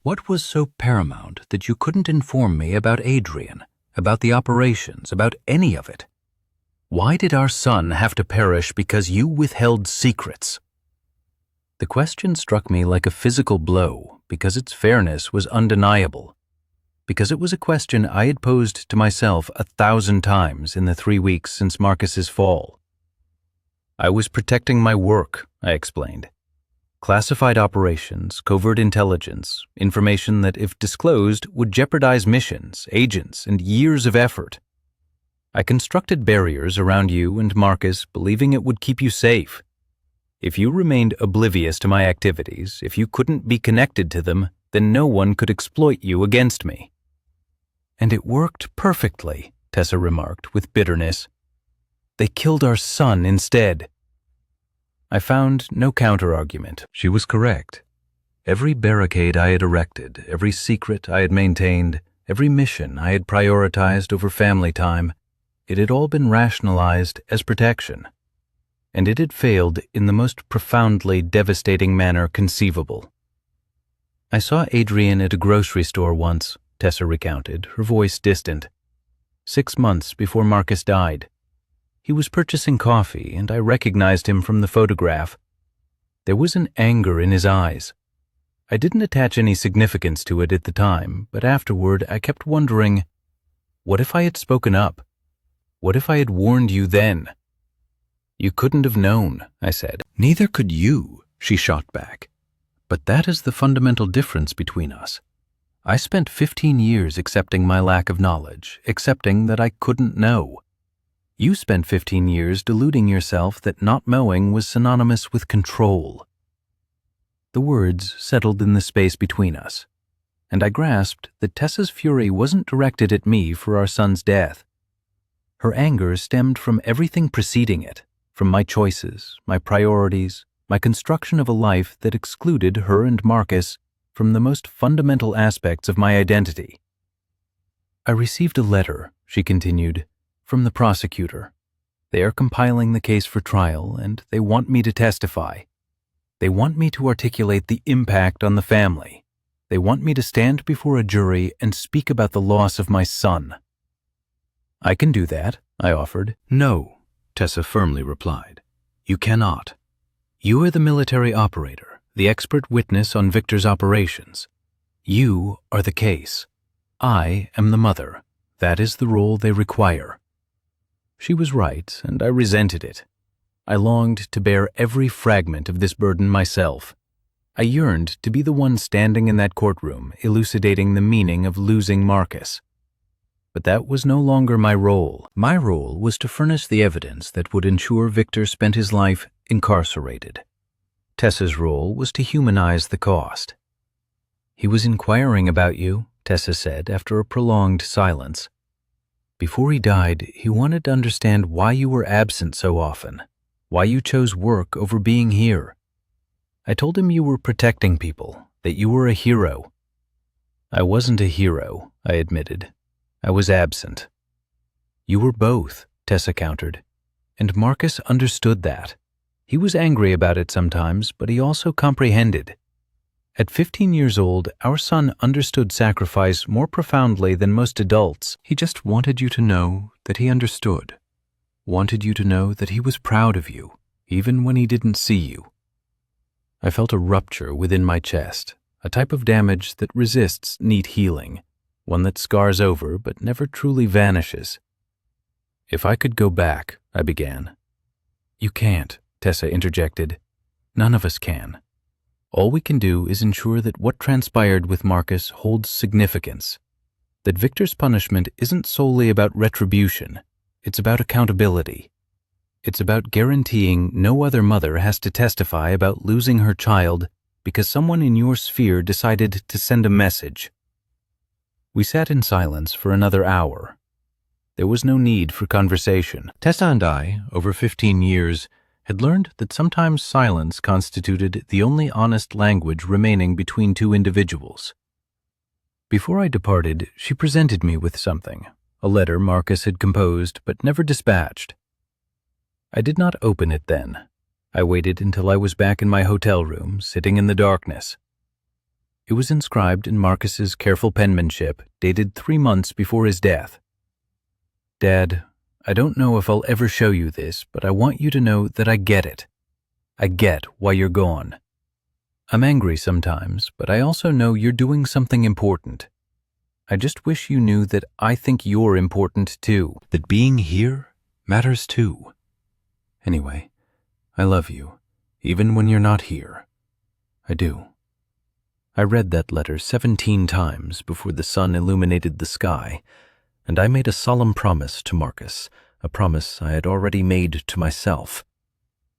What was so paramount that you couldn't inform me about Adrian, about the operations, about any of it? Why did our son have to perish because you withheld secrets? The question struck me like a physical blow because its fairness was undeniable, because it was a question I had posed to myself 1,000 times in the 3 weeks since Marcus's fall. I was protecting my work, I explained. Classified operations, covert intelligence, information that, if disclosed, would jeopardize missions, agents, and years of effort. I constructed barriers around you and Marcus, believing it would keep you safe. If you remained oblivious to my activities, if you couldn't be connected to them, then no one could exploit you against me. And it worked perfectly, Tessa remarked with bitterness. They killed our son instead. I found no counter-argument. She was correct. Every barricade I had erected, every secret I had maintained, every mission I had prioritized over family time, it had all been rationalized as protection. And it had failed in the most profoundly devastating manner conceivable. I saw Adrian at a grocery store once, Tessa recounted, her voice distant. 6 months before Marcus died. He was purchasing coffee, and I recognized him from the photograph. There was an anger in his eyes. I didn't attach any significance to it at the time, but afterward I kept wondering, what if I had spoken up? What if I had warned you then? You couldn't have known, I said. Neither could you, she shot back. But that is the fundamental difference between us. I spent 15 years accepting my lack of knowledge, accepting that I couldn't know. You spent 15 years deluding yourself that not knowing was synonymous with control. The words settled in the space between us, and I grasped that Tessa's fury wasn't directed at me for our son's death. Her anger stemmed from everything preceding it, from my choices, my priorities, my construction of a life that excluded her and Marcus from the most fundamental aspects of my identity. I received a letter, she continued, from the prosecutor. They are compiling the case for trial, and they want me to testify. They want me to articulate the impact on the family. They want me to stand before a jury and speak about the loss of my son. I can do that, I offered. No, Tessa firmly replied. You cannot. You are the military operator, the expert witness on Victor's operations. You are the case. I am the mother. That is the role they require. She was right, and I resented it. I longed to bear every fragment of this burden myself. I yearned to be the one standing in that courtroom, elucidating the meaning of losing Marcus. But that was no longer my role. My role was to furnish the evidence that would ensure Victor spent his life incarcerated. Tessa's role was to humanize the cost. He was inquiring about you, Tessa said after a prolonged silence. Before he died, he wanted to understand why you were absent so often, why you chose work over being here. I told him you were protecting people, that you were a hero. I wasn't a hero, I admitted. I was absent. You were both, Tessa countered, and Marcus understood that. He was angry about it sometimes, but he also comprehended. At 15 years old, our son understood sacrifice more profoundly than most adults. He just wanted you to know that he understood, wanted you to know that he was proud of you, even when he didn't see you. I felt a rupture within my chest, a type of damage that resists neat healing, one that scars over but never truly vanishes. If I could go back, I began. You can't, Tessa interjected. None of us can. All we can do is ensure that what transpired with Marcus holds significance, that Victor's punishment isn't solely about retribution, it's about accountability. It's about guaranteeing no other mother has to testify about losing her child because someone in your sphere decided to send a message. We sat in silence for another hour. There was no need for conversation. Tessa and I, over 15 years, had learned that sometimes silence constituted the only honest language remaining between two individuals. Before I departed, she presented me with something, a letter Marcus had composed but never dispatched. I did not open it then. I waited until I was back in my hotel room, sitting in the darkness. It was inscribed in Marcus's careful penmanship, dated 3 months before his death. Dad, I don't know if I'll ever show you this, but I want you to know that I get it. I get why you're gone. I'm angry sometimes, but I also know you're doing something important. I just wish you knew that I think you're important too, that being here matters too. Anyway, I love you, even when you're not here. I do. I read that letter 17 times before the sun illuminated the sky, and I made a solemn promise to Marcus, a promise I had already made to myself.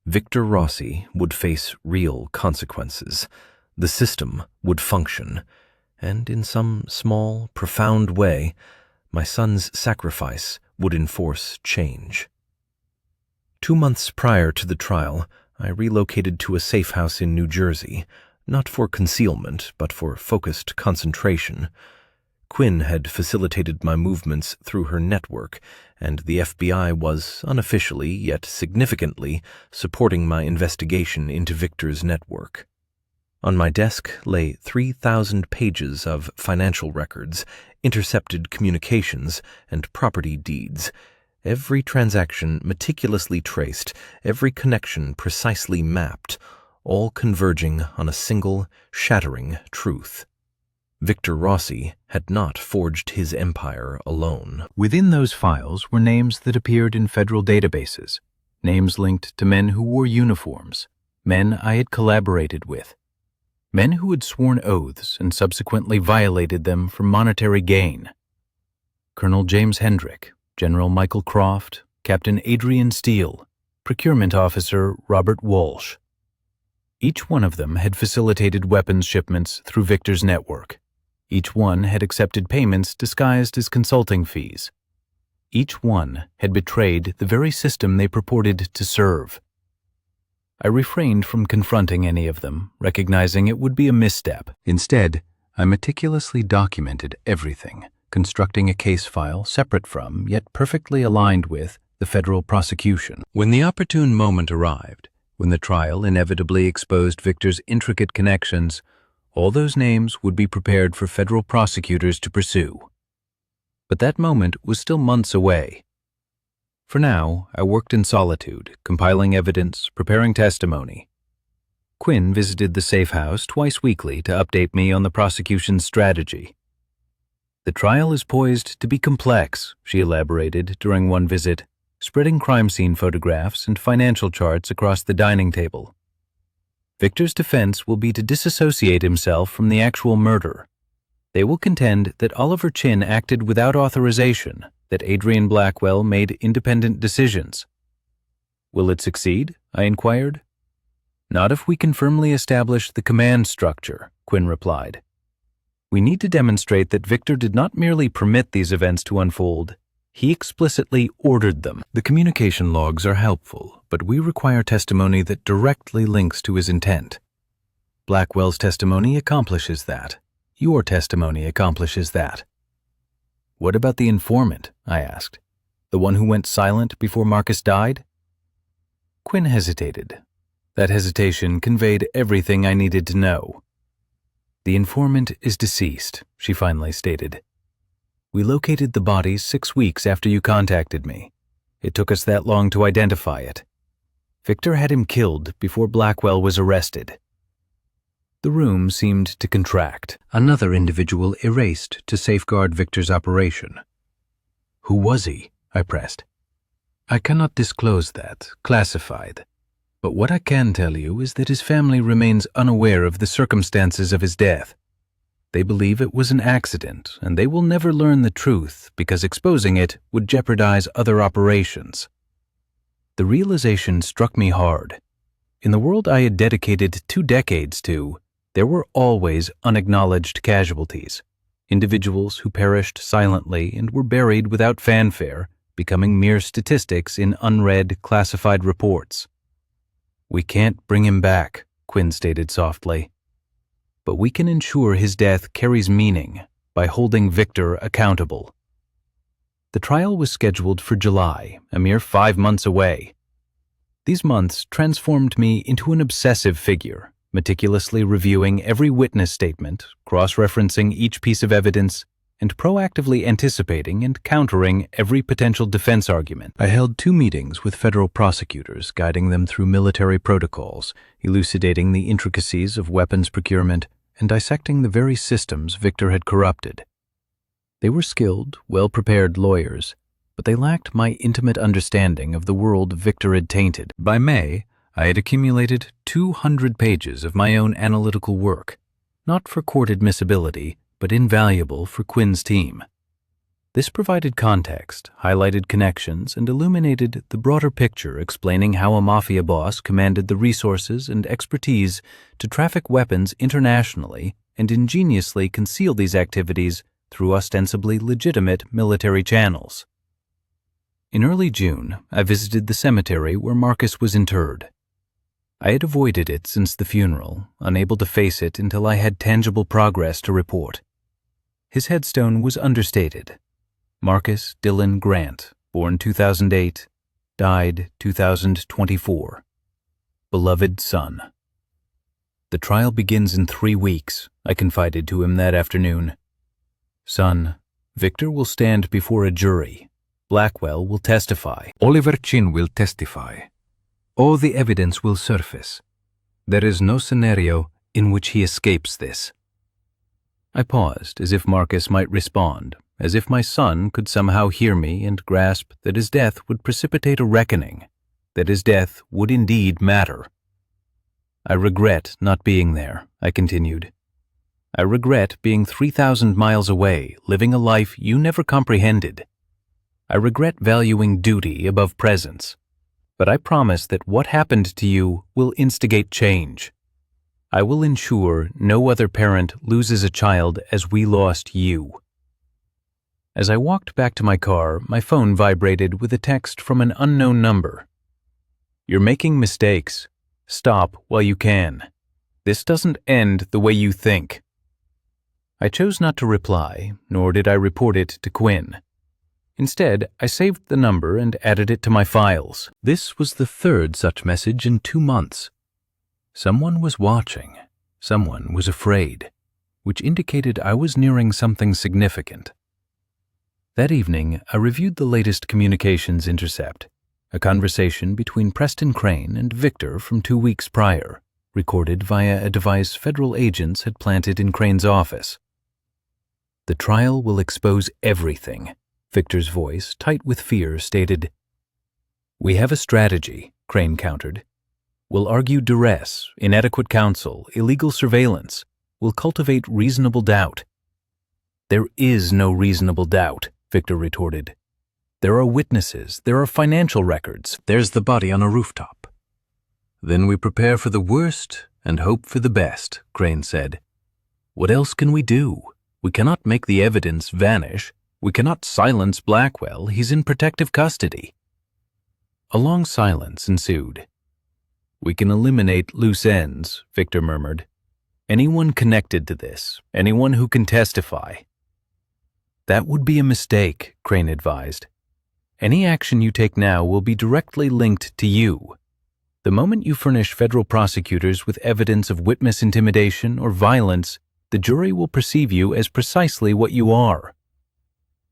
Victor Rossi would face real consequences. The system would function, and in some small, profound way, my son's sacrifice would enforce change. 2 months prior to the trial, I relocated to a safe house in New Jersey, not for concealment, but for focused concentration. Quinn had facilitated my movements through her network, and the FBI was unofficially, yet significantly, supporting my investigation into Victor's network. On my desk lay 3,000 pages of financial records, intercepted communications, and property deeds, every transaction meticulously traced, every connection precisely mapped, all converging on a single, shattering truth. Victor Rossi had not forged his empire alone. Within those files were names that appeared in federal databases, names linked to men who wore uniforms, men I had collaborated with, men who had sworn oaths and subsequently violated them for monetary gain. Colonel James Hendrick, General Michael Croft, Captain Adrian Steele, Procurement Officer Robert Walsh. Each one of them had facilitated weapons shipments through Victor's network. Each one had accepted payments disguised as consulting fees. Each one had betrayed the very system they purported to serve. I refrained from confronting any of them, recognizing it would be a misstep. Instead, I meticulously documented everything, constructing a case file separate from, yet perfectly aligned with, the federal prosecution. When the opportune moment arrived, when the trial inevitably exposed Victor's intricate connections, all those names would be prepared for federal prosecutors to pursue. But that moment was still months away. For now, I worked in solitude, compiling evidence, preparing testimony. Quinn visited the safe house twice weekly to update me on the prosecution's strategy. The trial is poised to be complex, she elaborated during one visit, spreading crime scene photographs and financial charts across the dining table. Victor's defense will be to disassociate himself from the actual murder. They will contend that Oliver Chin acted without authorization, that Adrian Blackwell made independent decisions. Will it succeed? I inquired. Not if we can firmly establish the command structure, Quinn replied. We need to demonstrate that Victor did not merely permit these events to unfold, he explicitly ordered them. The communication logs are helpful, but we require testimony that directly links to his intent. Blackwell's testimony accomplishes that. Your testimony accomplishes that. What about the informant? I asked. The one who went silent before Marcus died? Quinn hesitated. That hesitation conveyed everything I needed to know. The informant is deceased, she finally stated. We located the body 6 weeks after you contacted me. It took us that long to identify it. Victor had him killed before Blackwell was arrested. The room seemed to contract. Another individual erased to safeguard Victor's operation. Who was he? I pressed. I cannot disclose that. Classified. But what I can tell you is that his family remains unaware of the circumstances of his death. They believe it was an accident, and they will never learn the truth because exposing it would jeopardize other operations. The realization struck me hard. In the world I had dedicated 2 decades to, there were always unacknowledged casualties, individuals who perished silently and were buried without fanfare, becoming mere statistics in unread, classified reports. "We can't bring him back," Quinn stated softly. "But we can ensure his death carries meaning by holding Victor accountable." The trial was scheduled for July, a mere 5 months away. These months transformed me into an obsessive figure, meticulously reviewing every witness statement, cross-referencing each piece of evidence, and proactively anticipating and countering every potential defense argument. I held 2 meetings with federal prosecutors, guiding them through military protocols, elucidating the intricacies of weapons procurement, and dissecting the very systems Victor had corrupted. They were skilled, well-prepared lawyers, but they lacked my intimate understanding of the world Victor had tainted. By May, I had accumulated 200 pages of my own analytical work, not for court admissibility, but invaluable for Quinn's team. This provided context, highlighted connections, and illuminated the broader picture explaining how a mafia boss commanded the resources and expertise to traffic weapons internationally and ingeniously conceal these activities through ostensibly legitimate military channels. In early June, I visited the cemetery where Marcus was interred. I had avoided it since the funeral, unable to face it until I had tangible progress to report. His headstone was understated. Marcus Dillon Grant, born 2008, died 2024. Beloved son. "The trial begins in 3 weeks, I confided to him that afternoon. Son, Victor will stand before a jury. Blackwell will testify. Oliver Chin will testify. All the evidence will surface. There is no scenario in which he escapes this." I paused, as if Marcus might respond, as if my son could somehow hear me and grasp that his death would precipitate a reckoning, that his death would indeed matter. "I regret not being there," I continued. "I regret being 3,000 miles away, living a life you never comprehended. I regret valuing duty above presence. But I promise that what happened to you will instigate change. I will ensure no other parent loses a child as we lost you." As I walked back to my car, my phone vibrated with a text from an unknown number. "You're making mistakes. Stop while you can. This doesn't end the way you think." I chose not to reply, nor did I report it to Quinn. Instead, I saved the number and added it to my files. This was the 3rd such message in 2 months. Someone was watching. Someone was afraid, which indicated I was nearing something significant. That evening, I reviewed the latest communications intercept, a conversation between Preston Crane and Victor from 2 weeks prior, recorded via a device federal agents had planted in Crane's office. "The trial will expose everything," Victor's voice, tight with fear, stated. "We have a strategy," Crane countered. "We'll argue duress, inadequate counsel, illegal surveillance. We'll cultivate reasonable doubt." "There is no reasonable doubt," Victor retorted. "There are witnesses, there are financial records, there's the body on a rooftop." "Then we prepare for the worst and hope for the best," Crane said. "What else can we do? We cannot make the evidence vanish. We cannot silence Blackwell. He's in protective custody." A long silence ensued. "We can eliminate loose ends," Victor murmured. "Anyone connected to this, anyone who can testify." "That would be a mistake," Crane advised. "Any action you take now will be directly linked to you. The moment you furnish federal prosecutors with evidence of witness intimidation or violence, the jury will perceive you as precisely what you are."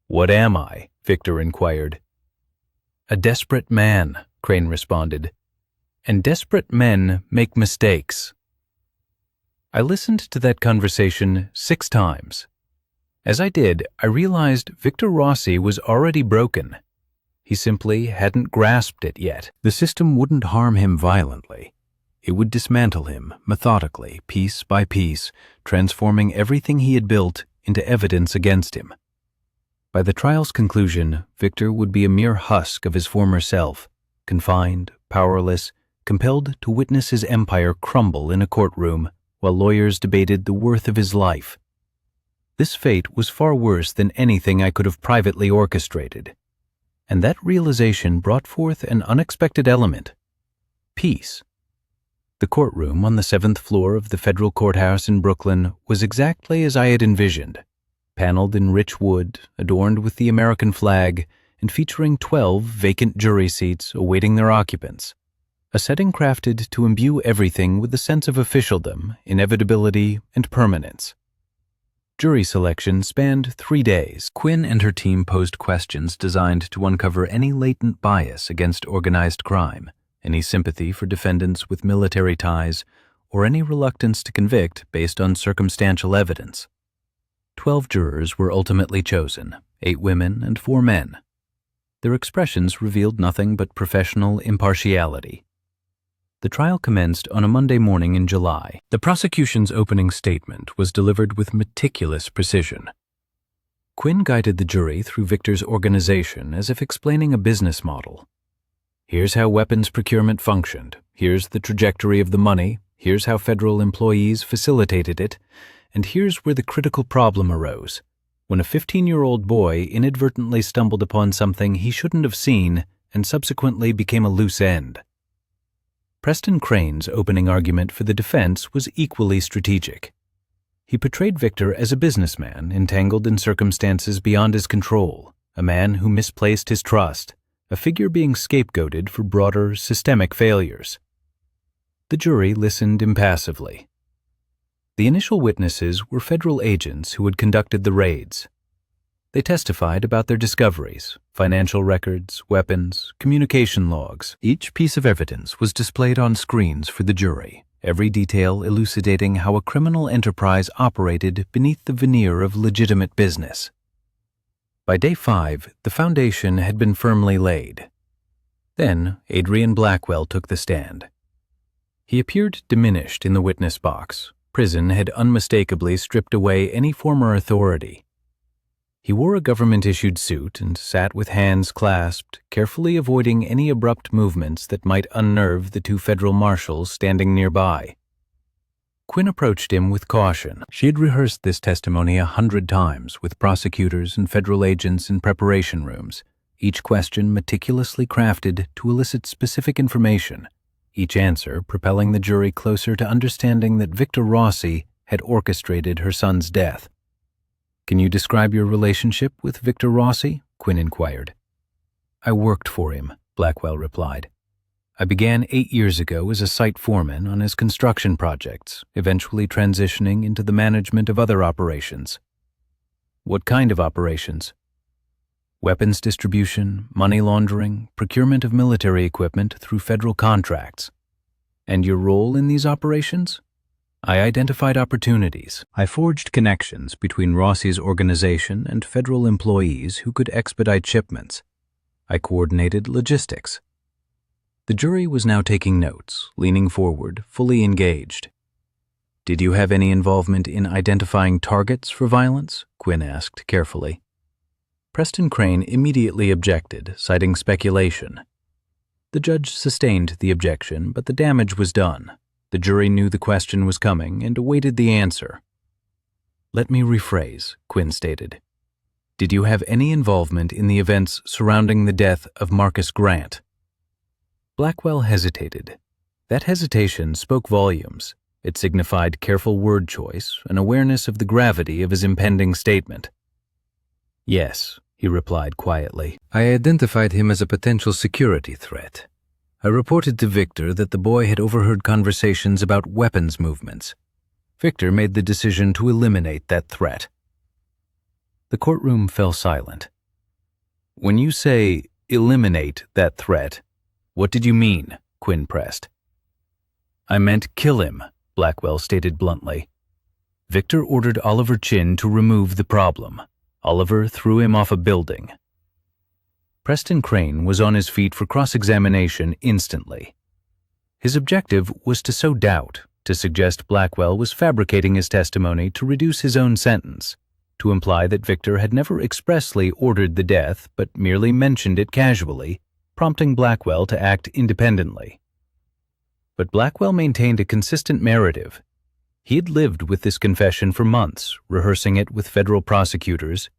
"What am I?" Victor inquired. "A desperate man," Crane responded. "And desperate men make mistakes." I listened to that conversation 6 times. As I did, I realized Victor Rossi was already broken. He simply hadn't grasped it yet. The system wouldn't harm him violently. It would dismantle him methodically, piece by piece, transforming everything he had built into evidence against him. By the trial's conclusion, Victor would be a mere husk of his former self, confined, powerless, compelled to witness his empire crumble in a courtroom while lawyers debated the worth of his life. This fate was far worse than anything I could have privately orchestrated. And that realization brought forth an unexpected element: peace. The courtroom on the 7th floor of the federal courthouse in Brooklyn was exactly as I had envisioned, paneled in rich wood, adorned with the American flag, and featuring 12 vacant jury seats awaiting their occupants. A setting crafted to imbue everything with a sense of officialdom, inevitability, and permanence. Jury selection spanned 3 days. Quinn and her team posed questions designed to uncover any latent bias against organized crime, any sympathy for defendants with military ties, or any reluctance to convict based on circumstantial evidence. 12 jurors were ultimately chosen, 8 women and 4 men. Their expressions revealed nothing but professional impartiality. The trial commenced on a Monday morning in July. The prosecution's opening statement was delivered with meticulous precision. Quinn guided the jury through Victor's organization as if explaining a business model. Here's how weapons procurement functioned. Here's the trajectory of the money. Here's how federal employees facilitated it. And here's where the critical problem arose: when a 15-year-old boy inadvertently stumbled upon something he shouldn't have seen and subsequently became a loose end. Preston Crane's opening argument for the defense was equally strategic. He portrayed Victor as a businessman entangled in circumstances beyond his control, a man who misplaced his trust, a figure being scapegoated for broader, systemic failures. The jury listened impassively. The initial witnesses were federal agents who had conducted the raids. They testified about their discoveries: financial records, weapons, communication logs. Each piece of evidence was displayed on screens for the jury, every detail elucidating how a criminal enterprise operated beneath the veneer of legitimate business. By day 5, the foundation had been firmly laid. Then Adrian Blackwell took the stand. He appeared diminished in the witness box. Prison had unmistakably stripped away any former authority. He wore a government-issued suit and sat with hands clasped, carefully avoiding any abrupt movements that might unnerve the 2 federal marshals standing nearby. Quinn approached him with caution. She had rehearsed this testimony 100 times with prosecutors and federal agents in preparation rooms, each question meticulously crafted to elicit specific information, each answer propelling the jury closer to understanding that Victor Rossi had orchestrated her son's death. "Can you describe your relationship with Victor Rossi?" Quinn inquired. "I worked for him," Blackwell replied. "I began 8 years ago as a site foreman on his construction projects, eventually transitioning into the management of other operations." "What kind of operations?" "Weapons distribution, money laundering, procurement of military equipment through federal contracts." "And your role in these operations?" "I identified opportunities. I forged connections between Rossi's organization and federal employees who could expedite shipments. I coordinated logistics." The jury was now taking notes, leaning forward, fully engaged. "Did you have any involvement in identifying targets for violence?" Quinn asked carefully. Preston Crane immediately objected, citing speculation. The judge sustained the objection, but the damage was done. The jury knew the question was coming and awaited the answer. "Let me rephrase," Quinn stated. "Did you have any involvement in the events surrounding the death of Marcus Grant?" Blackwell hesitated. That hesitation spoke volumes. It signified careful word choice, an awareness of the gravity of his impending statement. "Yes," he replied quietly. "I identified him as a potential security threat. I reported to Victor that the boy had overheard conversations about weapons movements. Victor made the decision to eliminate that threat." The courtroom fell silent. "When you say eliminate that threat, what did you mean?" Quinn pressed. "I meant kill him," Blackwell stated bluntly. "Victor ordered Oliver Chin to remove the problem. Oliver threw him off a building." Preston Crane was on his feet for cross-examination instantly. His objective was to sow doubt, to suggest Blackwell was fabricating his testimony to reduce his own sentence, to imply that Victor had never expressly ordered the death but merely mentioned it casually, prompting Blackwell to act independently. But Blackwell maintained a consistent narrative. He had lived with this confession for months, rehearsing it with federal prosecutors,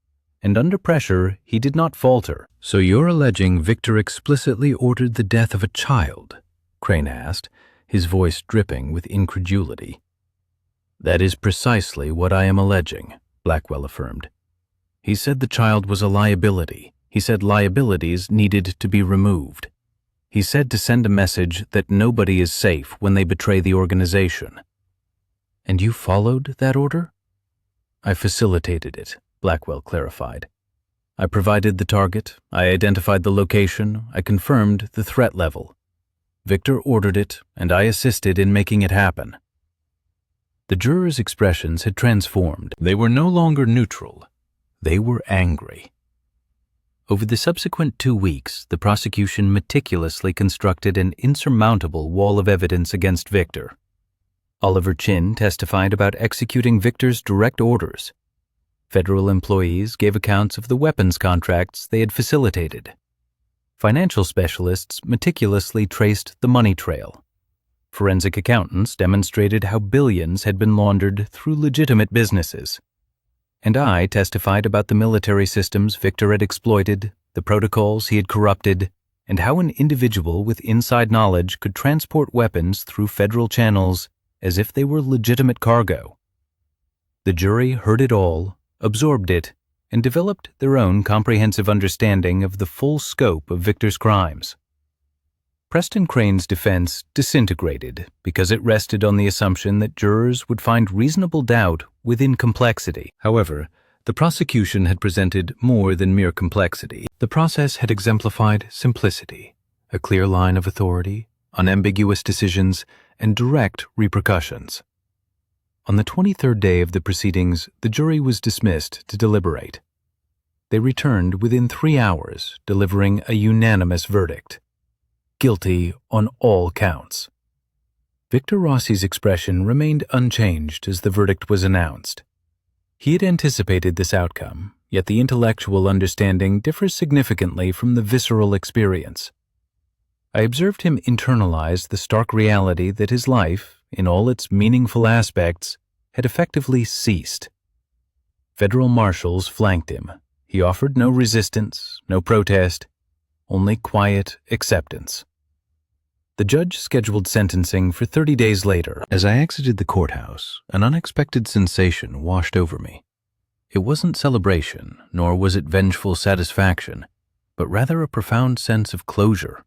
and under pressure, he did not falter. "So you're alleging Victor explicitly ordered the death of a child?" Crane asked, his voice dripping with incredulity. "That is precisely what I am alleging," Blackwell affirmed. "He said the child was a liability. He said liabilities needed to be removed. He said to send a message that nobody is safe when they betray the organization." "And you followed that order?" "I facilitated it," Blackwell clarified. "I provided the target, I identified the location, I confirmed the threat level. Victor ordered it, and I assisted in making it happen." The jurors' expressions had transformed. They were no longer neutral. They were angry. Over the subsequent 2 weeks, the prosecution meticulously constructed an insurmountable wall of evidence against Victor. Oliver Chin testified about executing Victor's direct orders. Federal employees gave accounts of the weapons contracts they had facilitated. Financial specialists meticulously traced the money trail. Forensic accountants demonstrated how billions had been laundered through legitimate businesses. And I testified about the military systems Victor had exploited, the protocols he had corrupted, and how an individual with inside knowledge could transport weapons through federal channels as if they were legitimate cargo. The jury heard it all, absorbed it, and developed their own comprehensive understanding of the full scope of Victor's crimes. Preston Crane's defense disintegrated because it rested on the assumption that jurors would find reasonable doubt within complexity. However, the prosecution had presented more than mere complexity. The process had exemplified simplicity, a clear line of authority, unambiguous decisions, and direct repercussions. On the 23rd day of the proceedings, the jury was dismissed to deliberate. They returned within 3 hours, delivering a unanimous verdict. Guilty on all counts. Victor Rossi's expression remained unchanged as the verdict was announced. He had anticipated this outcome, yet the intellectual understanding differs significantly from the visceral experience. I observed him internalize the stark reality that his life, in all its meaningful aspects, had effectively ceased. Federal marshals flanked him. He offered no resistance, no protest, only quiet acceptance. The judge scheduled sentencing for 30 days later. As I exited the courthouse, an unexpected sensation washed over me. It wasn't celebration, nor was it vengeful satisfaction, but rather a profound sense of closure.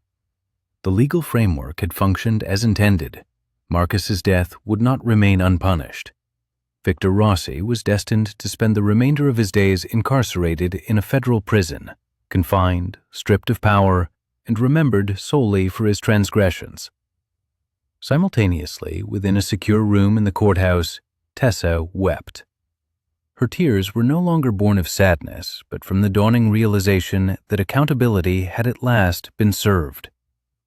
The legal framework had functioned as intended. Marcus's death would not remain unpunished. Victor Rossi was destined to spend the remainder of his days incarcerated in a federal prison, confined, stripped of power, and remembered solely for his transgressions. Simultaneously, within a secure room in the courthouse, Tessa wept. Her tears were no longer born of sadness, but from the dawning realization that accountability had at last been served,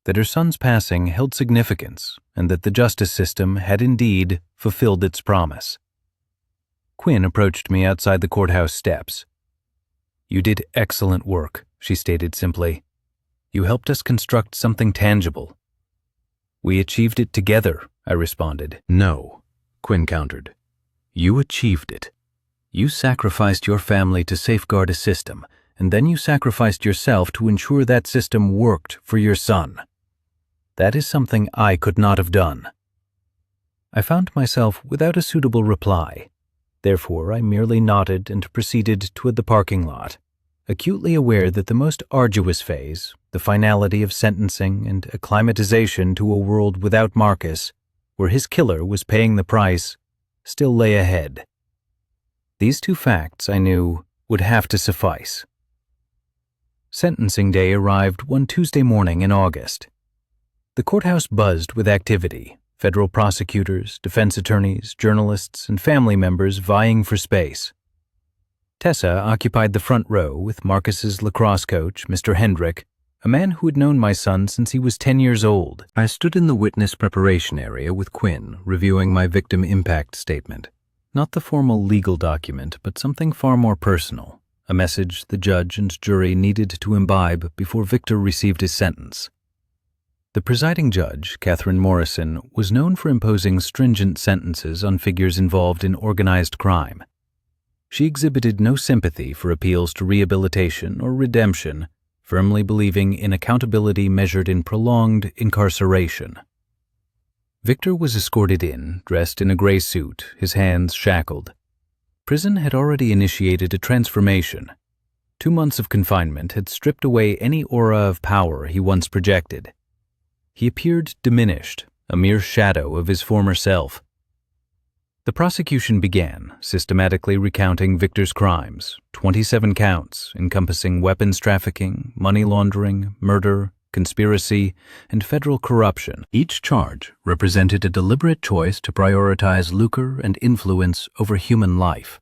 that her son's passing held significance, and that the justice system had indeed fulfilled its promise. Quinn approached me outside the courthouse steps. "You did excellent work," she stated simply. "You helped us construct something tangible." "We achieved it together," I responded. "No," Quinn countered. "You achieved it. You sacrificed your family to safeguard a system, and then you sacrificed yourself to ensure that system worked for your son. That is something I could not have done." I found myself without a suitable reply. Therefore, I merely nodded and proceeded toward the parking lot, acutely aware that the most arduous phase, the finality of sentencing and acclimatization to a world without Marcus, where his killer was paying the price, still lay ahead. These two facts, I knew, would have to suffice. Sentencing day arrived one Tuesday morning in August. The courthouse buzzed with activity, federal prosecutors, defense attorneys, journalists, and family members vying for space. Tessa occupied the front row with Marcus's lacrosse coach, Mr. Hendrick, a man who had known my son since he was 10 years old. I stood in the witness preparation area with Quinn, reviewing my victim impact statement. Not the formal legal document, but something far more personal, a message the judge and jury needed to imbibe before Victor received his sentence. The presiding judge, Catherine Morrison, was known for imposing stringent sentences on figures involved in organized crime. She exhibited no sympathy for appeals to rehabilitation or redemption, firmly believing in accountability measured in prolonged incarceration. Victor was escorted in, dressed in a gray suit, his hands shackled. Prison had already initiated a transformation. 2 months of confinement had stripped away any aura of power he once projected. He appeared diminished, a mere shadow of his former self. The prosecution began, systematically recounting Victor's crimes, 27 counts encompassing weapons trafficking, money laundering, murder, conspiracy, and federal corruption. Each charge represented a deliberate choice to prioritize lucre and influence over human life.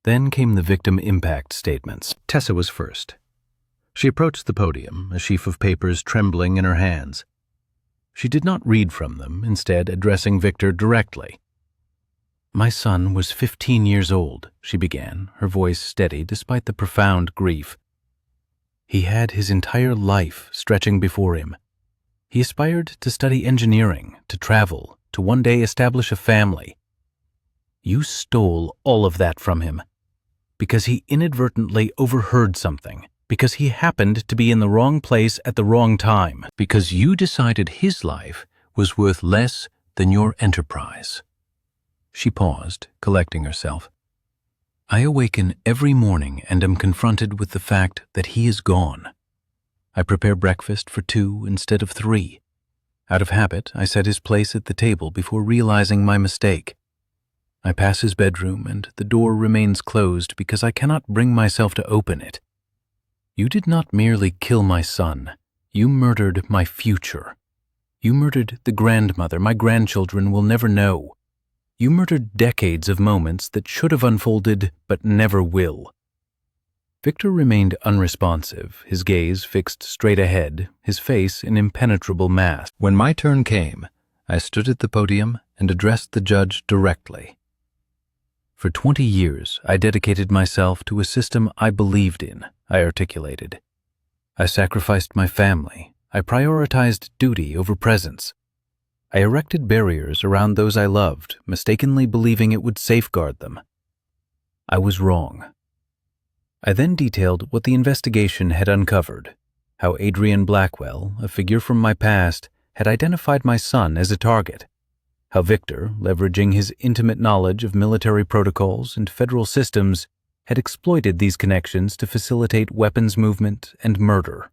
Then came the victim impact statements. Tessa was first. She approached the podium, a sheaf of papers trembling in her hands. She did not read from them, instead addressing Victor directly. "My son was 15 years old," she began, her voice steady despite the profound grief. "He had his entire life stretching before him. He aspired to study engineering, to travel, to one day establish a family. You stole all of that from him because he inadvertently overheard something, because he happened to be in the wrong place at the wrong time, because you decided his life was worth less than your enterprise." She paused, collecting herself. "I awaken every morning and am confronted with the fact that he is gone. I prepare breakfast for 2 instead of 3. Out of habit, I set his place at the table before realizing my mistake. I pass his bedroom and the door remains closed because I cannot bring myself to open it. You did not merely kill my son, you murdered my future. You murdered the grandmother my grandchildren will never know. You murdered decades of moments that should have unfolded but never will." Victor remained unresponsive, his gaze fixed straight ahead, his face an impenetrable mask. When my turn came, I stood at the podium and addressed the judge directly. "For 20 years, I dedicated myself to a system I believed in," I articulated. "I sacrificed my family. I prioritized duty over presence. I erected barriers around those I loved, mistakenly believing it would safeguard them. I was wrong." I then detailed what the investigation had uncovered, how Adrian Blackwell, a figure from my past, had identified my son as a target, how Victor, leveraging his intimate knowledge of military protocols and federal systems, had exploited these connections to facilitate weapons movement and murder,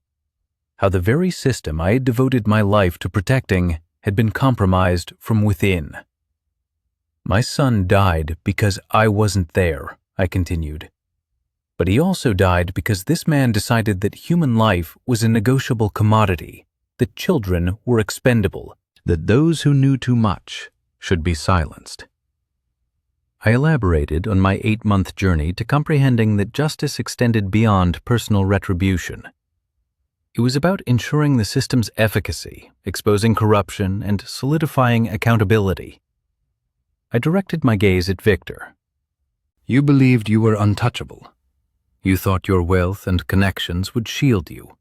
how the very system I had devoted my life to protecting had been compromised from within. "My son died because I wasn't there," I continued. "But he also died because this man decided that human life was a negotiable commodity, that children were expendable, that those who knew too much should be silenced." I elaborated on my 8-month journey to comprehending that justice extended beyond personal retribution. It was about ensuring the system's efficacy, exposing corruption, and solidifying accountability. I directed my gaze at Victor. "You believed you were untouchable. You thought your wealth and connections would shield you.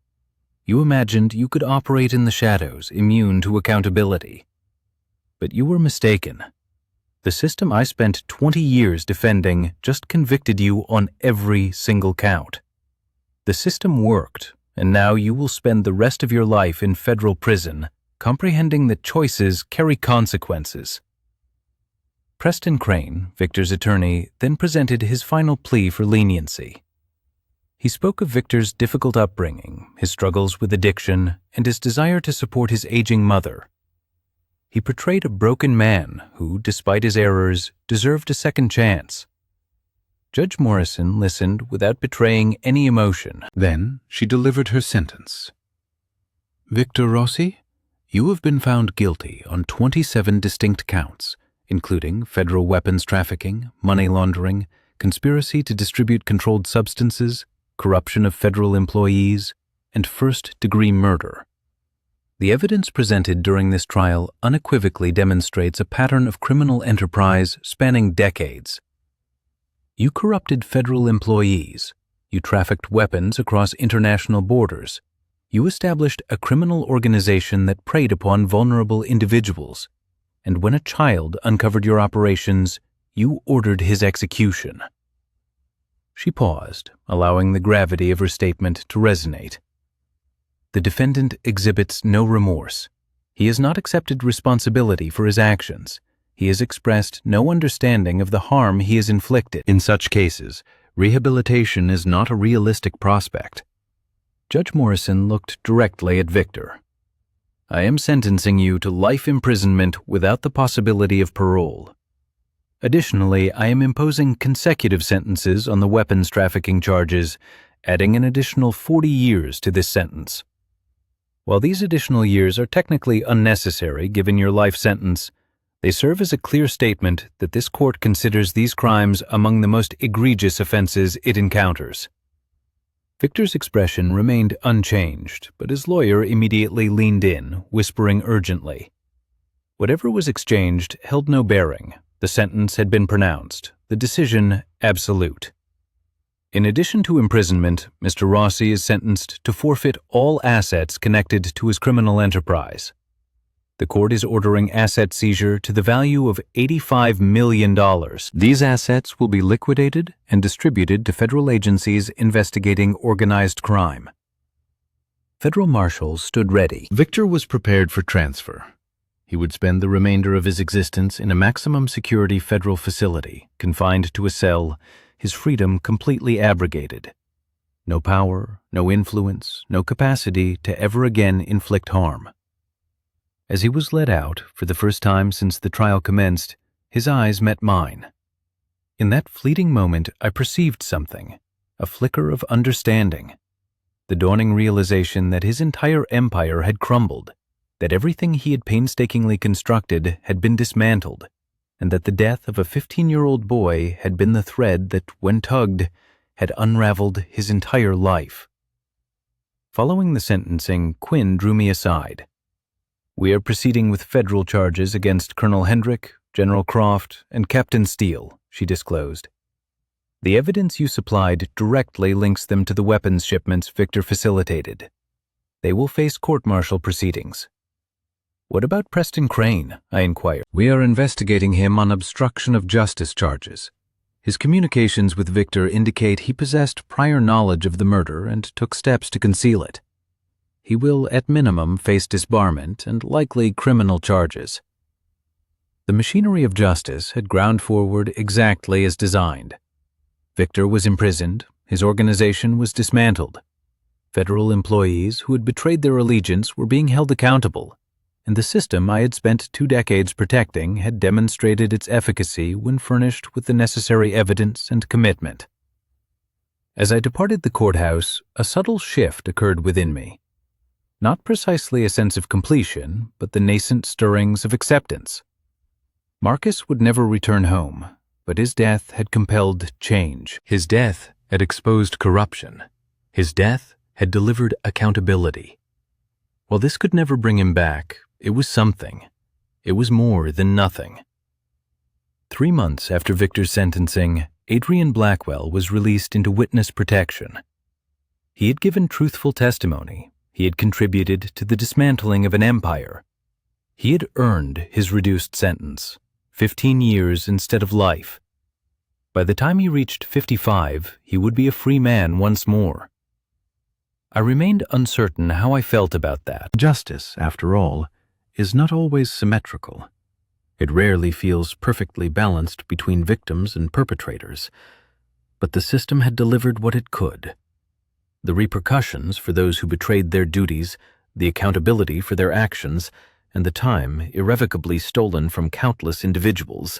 You imagined you could operate in the shadows, immune to accountability. But you were mistaken. The system I spent 20 years defending just convicted you on every single count. The system worked, and now you will spend the rest of your life in federal prison, comprehending that choices carry consequences." Preston Crane, Victor's attorney, then presented his final plea for leniency. He spoke of Victor's difficult upbringing, his struggles with addiction, and his desire to support his aging mother. He portrayed a broken man who, despite his errors, deserved a second chance. Judge Morrison listened without betraying any emotion. Then she delivered her sentence. "Victor Rossi, you have been found guilty on 27 distinct counts, including federal weapons trafficking, money laundering, conspiracy to distribute controlled substances, corruption of federal employees, and first-degree murder. The evidence presented during this trial unequivocally demonstrates a pattern of criminal enterprise spanning decades. You corrupted federal employees. You trafficked weapons across international borders. You established a criminal organization that preyed upon vulnerable individuals. And when a child uncovered your operations, you ordered his execution. She paused, allowing the gravity of her statement to resonate. The defendant exhibits no remorse. He has not accepted responsibility for his actions. He has expressed no understanding of the harm he has inflicted. In such cases, rehabilitation is not a realistic prospect. Judge Morrison looked directly at Victor. I am sentencing you to life imprisonment without the possibility of parole. Additionally, I am imposing consecutive sentences on the weapons trafficking charges, adding an additional 40 years to this sentence. While these additional years are technically unnecessary given your life sentence, they serve as a clear statement that this court considers these crimes among the most egregious offenses it encounters. Victor's expression remained unchanged, but his lawyer immediately leaned in, whispering urgently. Whatever was exchanged held no bearing. The sentence had been pronounced, the decision absolute. In addition to imprisonment, Mr. Rossi is sentenced to forfeit all assets connected to his criminal enterprise. The court is ordering asset seizure to the value of $85 million. These assets will be liquidated and distributed to federal agencies investigating organized crime. Federal marshals stood ready. Victor was prepared for transfer. He would spend the remainder of his existence in a maximum security federal facility, confined to a cell, his freedom completely abrogated. No power, no influence, no capacity to ever again inflict harm. As he was led out, for the first time since the trial commenced, his eyes met mine. In that fleeting moment, I perceived something, a flicker of understanding. The dawning realization that his entire empire had crumbled, that everything he had painstakingly constructed had been dismantled, and that the death of a 15-year-old boy had been the thread that, when tugged, had unraveled his entire life. Following the sentencing, Quinn drew me aside. We are proceeding with federal charges against Colonel Hendrick, General Croft, and Captain Steele, she disclosed. The evidence you supplied directly links them to the weapons shipments Victor facilitated. They will face court-martial proceedings. What about Preston Crane? I inquired. We are investigating him on obstruction of justice charges. His communications with Victor indicate he possessed prior knowledge of the murder and took steps to conceal it. He will, at minimum, face disbarment and likely criminal charges. The machinery of justice had ground forward exactly as designed. Victor was imprisoned, his organization was dismantled. Federal employees who had betrayed their allegiance were being held accountable, and the system I had spent 2 decades protecting had demonstrated its efficacy when furnished with the necessary evidence and commitment. As I departed the courthouse, a subtle shift occurred within me. Not precisely a sense of completion, but the nascent stirrings of acceptance. Marcus would never return home, but his death had compelled change. His death had exposed corruption. His death had delivered accountability. While this could never bring him back, it was something. It was more than nothing. 3 months after Victor's sentencing, Adrian Blackwell was released into witness protection. He had given truthful testimony. He had contributed to the dismantling of an empire. He had earned his reduced sentence, 15 years instead of life. By the time he reached 55, he would be a free man once more. I remained uncertain how I felt about that. Justice, after all, is not always symmetrical. It rarely feels perfectly balanced between victims and perpetrators. But the system had delivered what it could. The repercussions for those who betrayed their duties, the accountability for their actions, and the time irrevocably stolen from countless individuals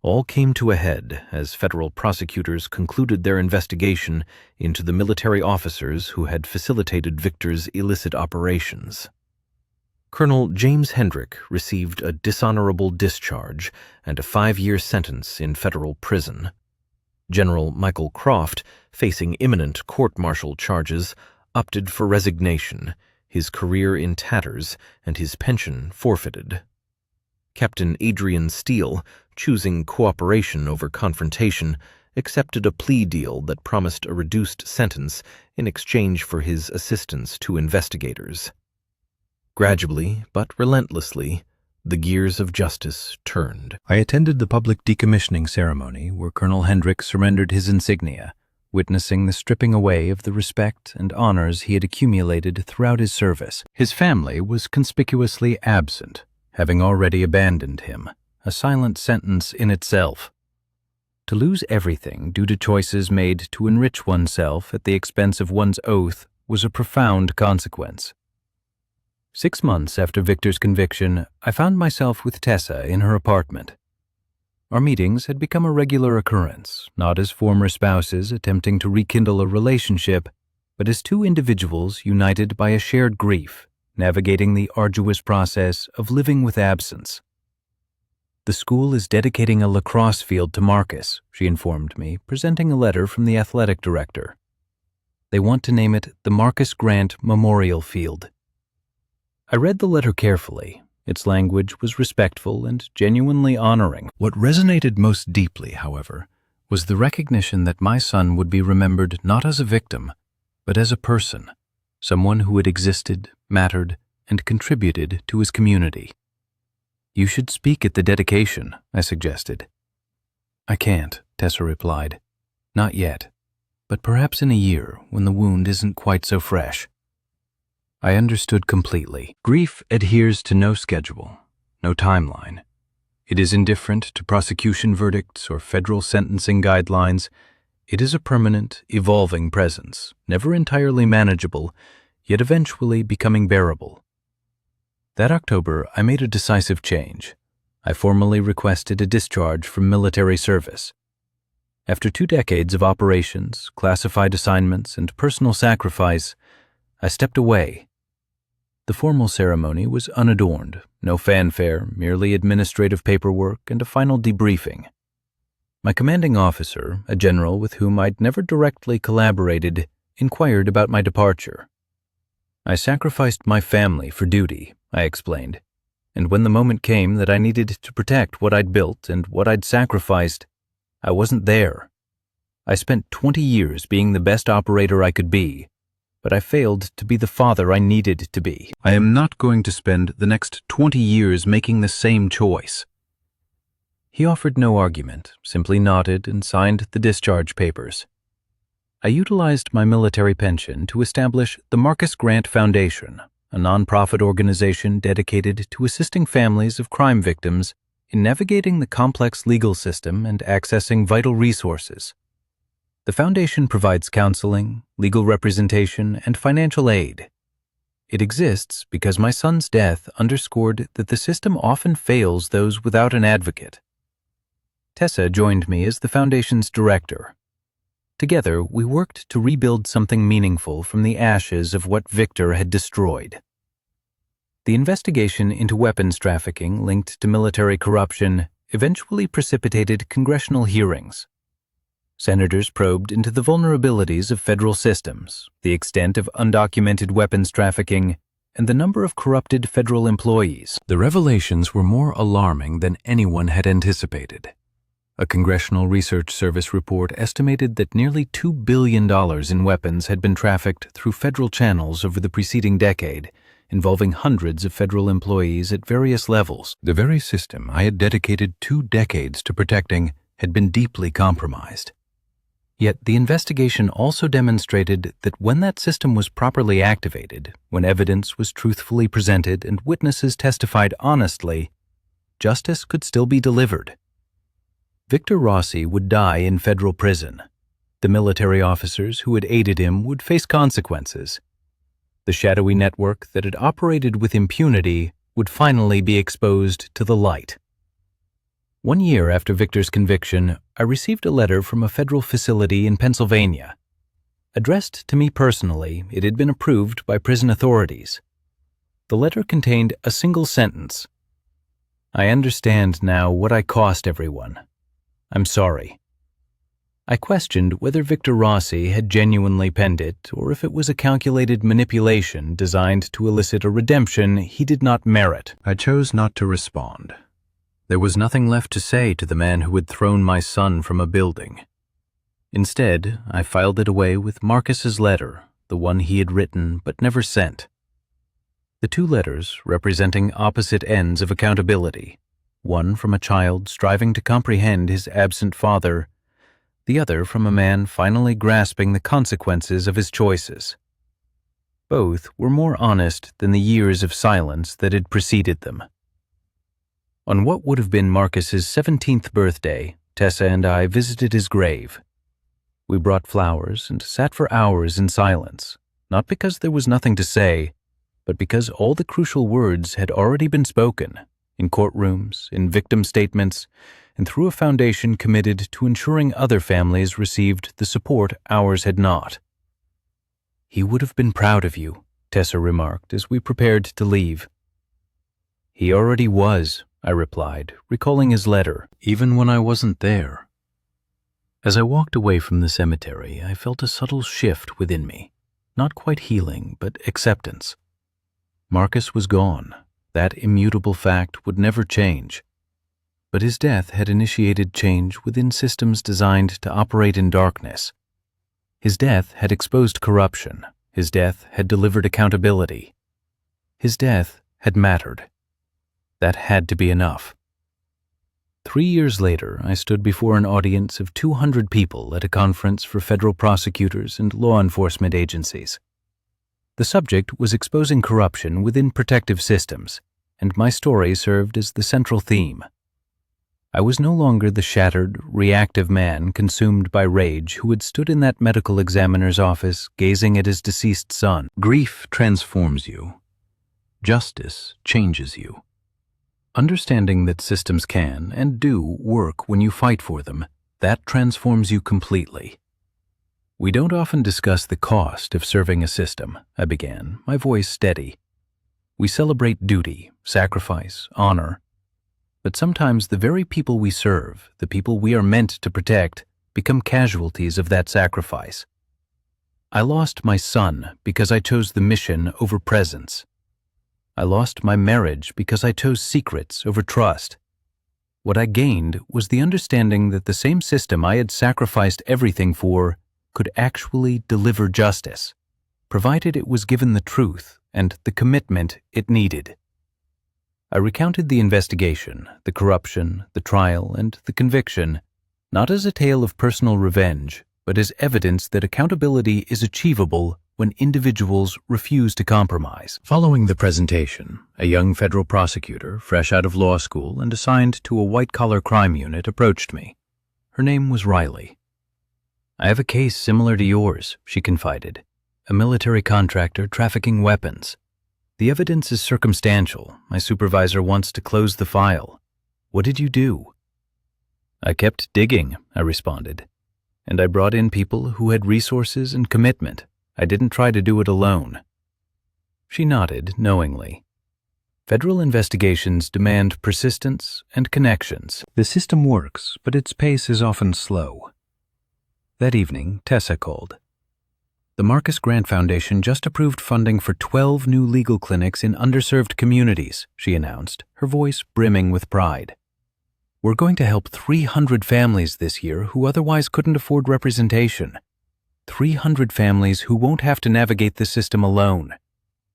all came to a head as federal prosecutors concluded their investigation into the military officers who had facilitated Victor's illicit operations. Colonel James Hendrick received a dishonorable discharge and a 5-year sentence in federal prison. General Michael Croft, facing imminent court-martial charges, opted for resignation, his career in tatters and his pension forfeited. Captain Adrian Steele, choosing cooperation over confrontation, accepted a plea deal that promised a reduced sentence in exchange for his assistance to investigators. Gradually, but relentlessly, the gears of justice turned. I attended the public decommissioning ceremony where Colonel Hendrick surrendered his insignia, witnessing the stripping away of the respect and honors he had accumulated throughout his service. His family was conspicuously absent, having already abandoned him, a silent sentence in itself. To lose everything due to choices made to enrich oneself at the expense of one's oath was a profound consequence. 6 months after Victor's conviction, I found myself with Tessa in her apartment. Our meetings had become a regular occurrence, not as former spouses attempting to rekindle a relationship, but as two individuals united by a shared grief, navigating the arduous process of living with absence. "The school is dedicating a lacrosse field to Marcus," she informed me, presenting a letter from the athletic director. "They want to name it the Marcus Grant Memorial Field." I read the letter carefully. Its language was respectful and genuinely honoring. What resonated most deeply, however, was the recognition that my son would be remembered not as a victim, but as a person, someone who had existed, mattered, and contributed to his community. "You should speak at the dedication," I suggested. "I can't," Tessa replied. "Not yet, but perhaps in a year when the wound isn't quite so fresh." I understood completely. Grief adheres to no schedule, no timeline. It is indifferent to prosecution verdicts or federal sentencing guidelines. It is a permanent, evolving presence, never entirely manageable, yet eventually becoming bearable. That October, I made a decisive change. I formally requested a discharge from military service. After 2 decades of operations, classified assignments, and personal sacrifice, I stepped away. The formal ceremony was unadorned, no fanfare, merely administrative paperwork and a final debriefing. My commanding officer, a general with whom I'd never directly collaborated, inquired about my departure. "I sacrificed my family for duty," I explained, "and when the moment came that I needed to protect what I'd built and what I'd sacrificed, I wasn't there. I spent 20 years being the best operator I could be, but I failed to be the father I needed to be. I am not going to spend the next 20 years making the same choice." He offered no argument, simply nodded and signed the discharge papers. I utilized my military pension to establish the Marcus Grant Foundation, a nonprofit organization dedicated to assisting families of crime victims in navigating the complex legal system and accessing vital resources. The foundation provides counseling, legal representation, and financial aid. It exists because my son's death underscored that the system often fails those without an advocate. Tessa joined me as the foundation's director. Together, we worked to rebuild something meaningful from the ashes of what Victor had destroyed. The investigation into weapons trafficking linked to military corruption eventually precipitated congressional hearings. Senators probed into the vulnerabilities of federal systems, the extent of undocumented weapons trafficking, and the number of corrupted federal employees. The revelations were more alarming than anyone had anticipated. A Congressional Research Service report estimated that nearly $2 billion in weapons had been trafficked through federal channels over the preceding decade, involving hundreds of federal employees at various levels. The very system I had dedicated 2 decades to protecting had been deeply compromised. Yet the investigation also demonstrated that when that system was properly activated, when evidence was truthfully presented and witnesses testified honestly, justice could still be delivered. Victor Rossi would die in federal prison. The military officers who had aided him would face consequences. The shadowy network that had operated with impunity would finally be exposed to the light. 1 year after Victor's conviction, I received a letter from a federal facility in Pennsylvania. Addressed to me personally, it had been approved by prison authorities. The letter contained a single sentence. "I understand now what I cost everyone. I'm sorry." I questioned whether Victor Rossi had genuinely penned it or if it was a calculated manipulation designed to elicit a redemption he did not merit. I chose not to respond. There was nothing left to say to the man who had thrown my son from a building. Instead, I filed it away with Marcus's letter, the one he had written but never sent. The two letters representing opposite ends of accountability, one from a child striving to comprehend his absent father, the other from a man finally grasping the consequences of his choices. Both were more honest than the years of silence that had preceded them. On what would have been Marcus's 17th birthday, Tessa and I visited his grave. We brought flowers and sat for hours in silence, not because there was nothing to say, but because all the crucial words had already been spoken, in courtrooms, in victim statements, and through a foundation committed to ensuring other families received the support ours had not. "He would have been proud of you," Tessa remarked as we prepared to leave. "He already was," I replied, recalling his letter, even when I wasn't there. As I walked away from the cemetery, I felt a subtle shift within me, not quite healing, but acceptance. Marcus was gone. That immutable fact would never change. But his death had initiated change within systems designed to operate in darkness. His death had exposed corruption. His death had delivered accountability. His death had mattered. That had to be enough. 3 years later, I stood before an audience of 200 people at a conference for federal prosecutors and law enforcement agencies. The subject was exposing corruption within protective systems, and my story served as the central theme. I was no longer the shattered, reactive man consumed by rage who had stood in that medical examiner's office gazing at his deceased son. Grief transforms you. Justice changes you. Understanding that systems can and do work when you fight for them, that transforms you completely. "We don't often discuss the cost of serving a system," I began, my voice steady. "We celebrate duty, sacrifice, honor. But sometimes the very people we serve, the people we are meant to protect, become casualties of that sacrifice. I lost my son because I chose the mission over presence. I lost my marriage because I chose secrets over trust. What I gained was the understanding that the same system I had sacrificed everything for could actually deliver justice, provided it was given the truth and the commitment it needed." I recounted the investigation, the corruption, the trial, and the conviction, not as a tale of personal revenge, but as evidence that accountability is achievable when individuals refuse to compromise. Following the presentation, a young federal prosecutor, fresh out of law school and assigned to a white-collar crime unit, approached me. Her name was Riley. "I have a case similar to yours," she confided. "A military contractor trafficking weapons. The evidence is circumstantial. My supervisor wants to close the file. What did you do?" "I kept digging," I responded. "And I brought in people who had resources and commitment. I didn't try to do it alone." She nodded knowingly. Federal investigations demand persistence and connections. The system works, but its pace is often slow. That evening, Tessa called. "The Marcus Grant Foundation just approved funding for 12 new legal clinics in underserved communities," she announced, her voice brimming with pride. "We're going to help 300 families this year who otherwise couldn't afford representation. 300 families who won't have to navigate the system alone.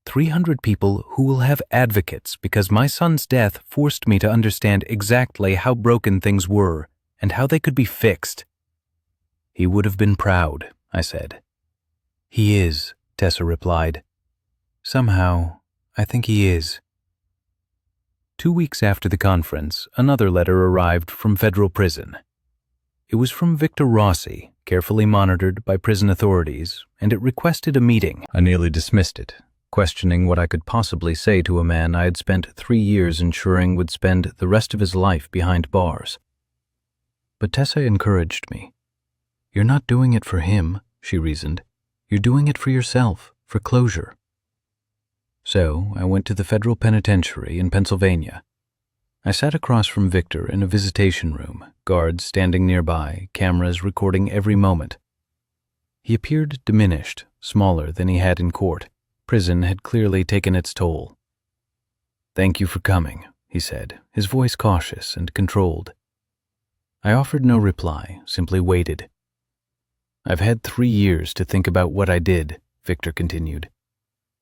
300 people who will have advocates because my son's death forced me to understand exactly how broken things were and how they could be fixed." "He would have been proud," I said. "He is," Tessa replied. "Somehow, I think he is." 2 weeks after the conference, another letter arrived from federal prison. It was from Victor Rossi, carefully monitored by prison authorities, and it requested a meeting. I nearly dismissed it, questioning what I could possibly say to a man I had spent 3 years ensuring would spend the rest of his life behind bars. But Tessa encouraged me. "You're not doing it for him," she reasoned. "You're doing it for yourself, for closure." So I went to the federal penitentiary in Pennsylvania. I sat across from Victor in a visitation room, guards standing nearby, cameras recording every moment. He appeared diminished, smaller than he had in court. Prison had clearly taken its toll. "Thank you for coming," he said, his voice cautious and controlled. I offered no reply, simply waited. "I've had 3 years to think about what I did," Victor continued.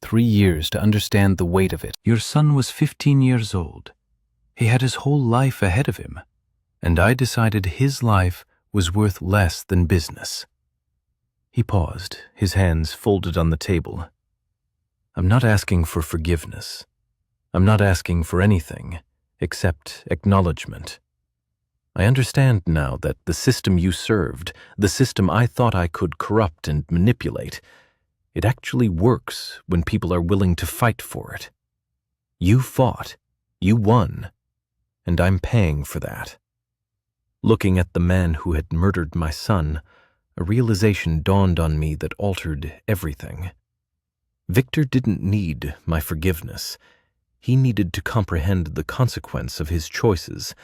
3 years to understand the weight of it. Your son was 15 years old. He had his whole life ahead of him, and I decided his life was worth less than business. He paused, his hands folded on the table. "I'm not asking for forgiveness. I'm not asking for anything except acknowledgement. I understand now that the system you served, the system I thought I could corrupt and manipulate, it actually works when people are willing to fight for it. You fought, you won, and I'm paying for that." Looking at the man who had murdered my son, a realization dawned on me that altered everything. Victor didn't need my forgiveness. He needed to comprehend the consequence of his choices,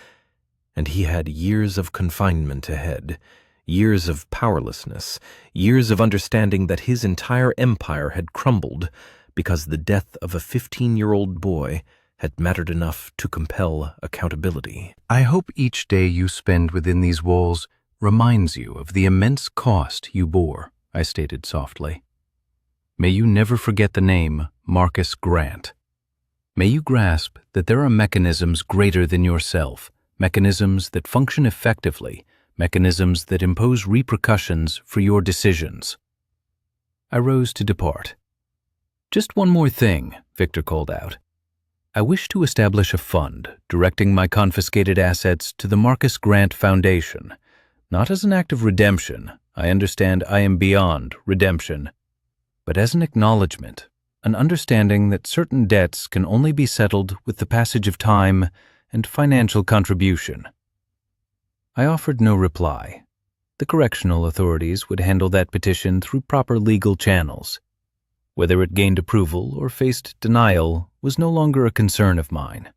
and he had years of confinement ahead, years of powerlessness, years of understanding that his entire empire had crumbled because the death of a 15-year-old boy had mattered enough to compel accountability. I hope each day you spend within these walls reminds you of the immense cost you bore, I stated softly. May you never forget the name Marcus Grant. May you grasp that there are mechanisms greater than yourself, mechanisms that function effectively, mechanisms that impose repercussions for your decisions. I rose to depart. "Just one more thing," Victor called out. "I wish to establish a fund directing my confiscated assets to the Marcus Grant Foundation, not as an act of redemption. I understand I am beyond redemption, but as an acknowledgement, an understanding that certain debts can only be settled with the passage of time and financial contribution." I offered no reply. The correctional authorities would handle that petition through proper legal channels. Whether it gained approval or faced denial was no longer a concern of mine.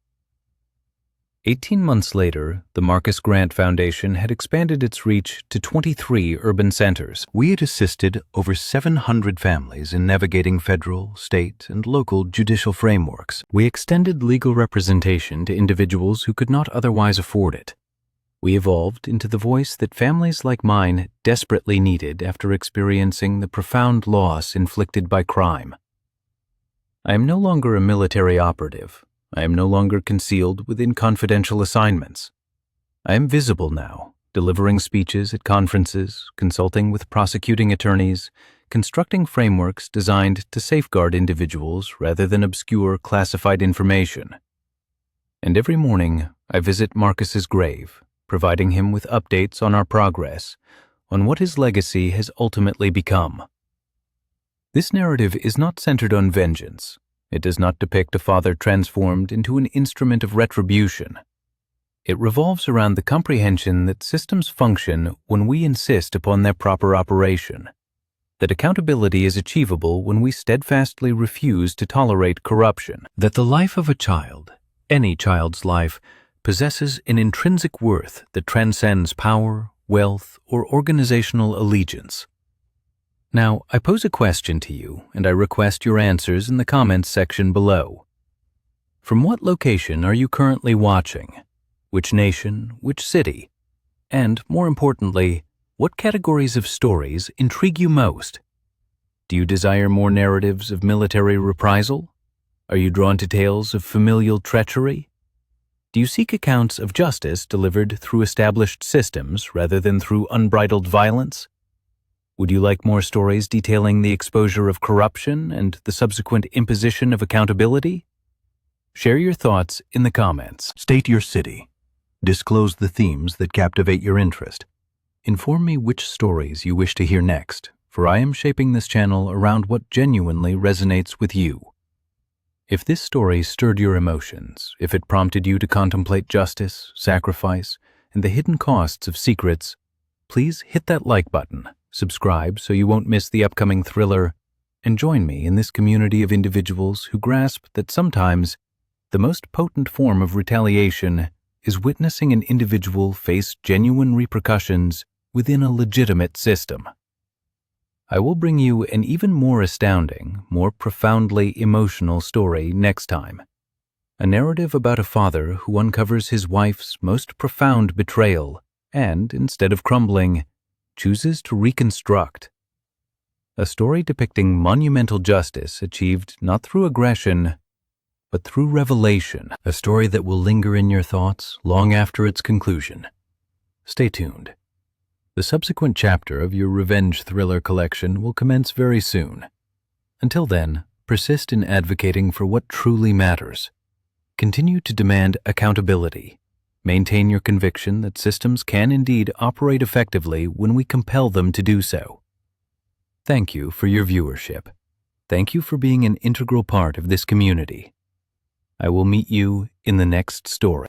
18 months later, the Marcus Grant Foundation had expanded its reach to 23 urban centers. We had assisted over 700 families in navigating federal, state, and local judicial frameworks. We extended legal representation to individuals who could not otherwise afford it. We evolved into the voice that families like mine desperately needed after experiencing the profound loss inflicted by crime. I am no longer a military operative. I am no longer concealed within confidential assignments. I am visible now, delivering speeches at conferences, consulting with prosecuting attorneys, constructing frameworks designed to safeguard individuals rather than obscure classified information. And every morning, I visit Marcus's grave, providing him with updates on our progress, on what his legacy has ultimately become. This narrative is not centered on vengeance. It does not depict a father transformed into an instrument of retribution. It revolves around the comprehension that systems function when we insist upon their proper operation, that accountability is achievable when we steadfastly refuse to tolerate corruption, that the life of a child, any child's life, possesses an intrinsic worth that transcends power, wealth, or organizational allegiance. Now, I pose a question to you, and I request your answers in the comments section below. From what location are you currently watching? Which nation, which city? And, more importantly, what categories of stories intrigue you most? Do you desire more narratives of military reprisal? Are you drawn to tales of familial treachery? Do you seek accounts of justice delivered through established systems rather than through unbridled violence? Would you like more stories detailing the exposure of corruption and the subsequent imposition of accountability? Share your thoughts in the comments. State your city. Disclose the themes that captivate your interest. Inform me which stories you wish to hear next, for I am shaping this channel around what genuinely resonates with you. If this story stirred your emotions, if it prompted you to contemplate justice, sacrifice, and the hidden costs of secrets, please hit that like button, subscribe so you won't miss the upcoming thriller, and join me in this community of individuals who grasp that sometimes The most potent form of retaliation is witnessing an individual face genuine repercussions within a legitimate system. I will bring you an even more astounding, more profoundly emotional story next time. A narrative about a father who uncovers his wife's most profound betrayal and, instead of crumbling, chooses to reconstruct. A story depicting monumental justice achieved not through aggression, but through revelation. A story that will linger in your thoughts long after its conclusion. Stay tuned. The subsequent chapter of your revenge thriller collection will commence very soon. Until then, persist in advocating for what truly matters. Continue to demand accountability. Maintain your conviction that systems can indeed operate effectively when we compel them to do so. Thank you for your viewership. Thank you for being an integral part of this community. I will meet you in the next story.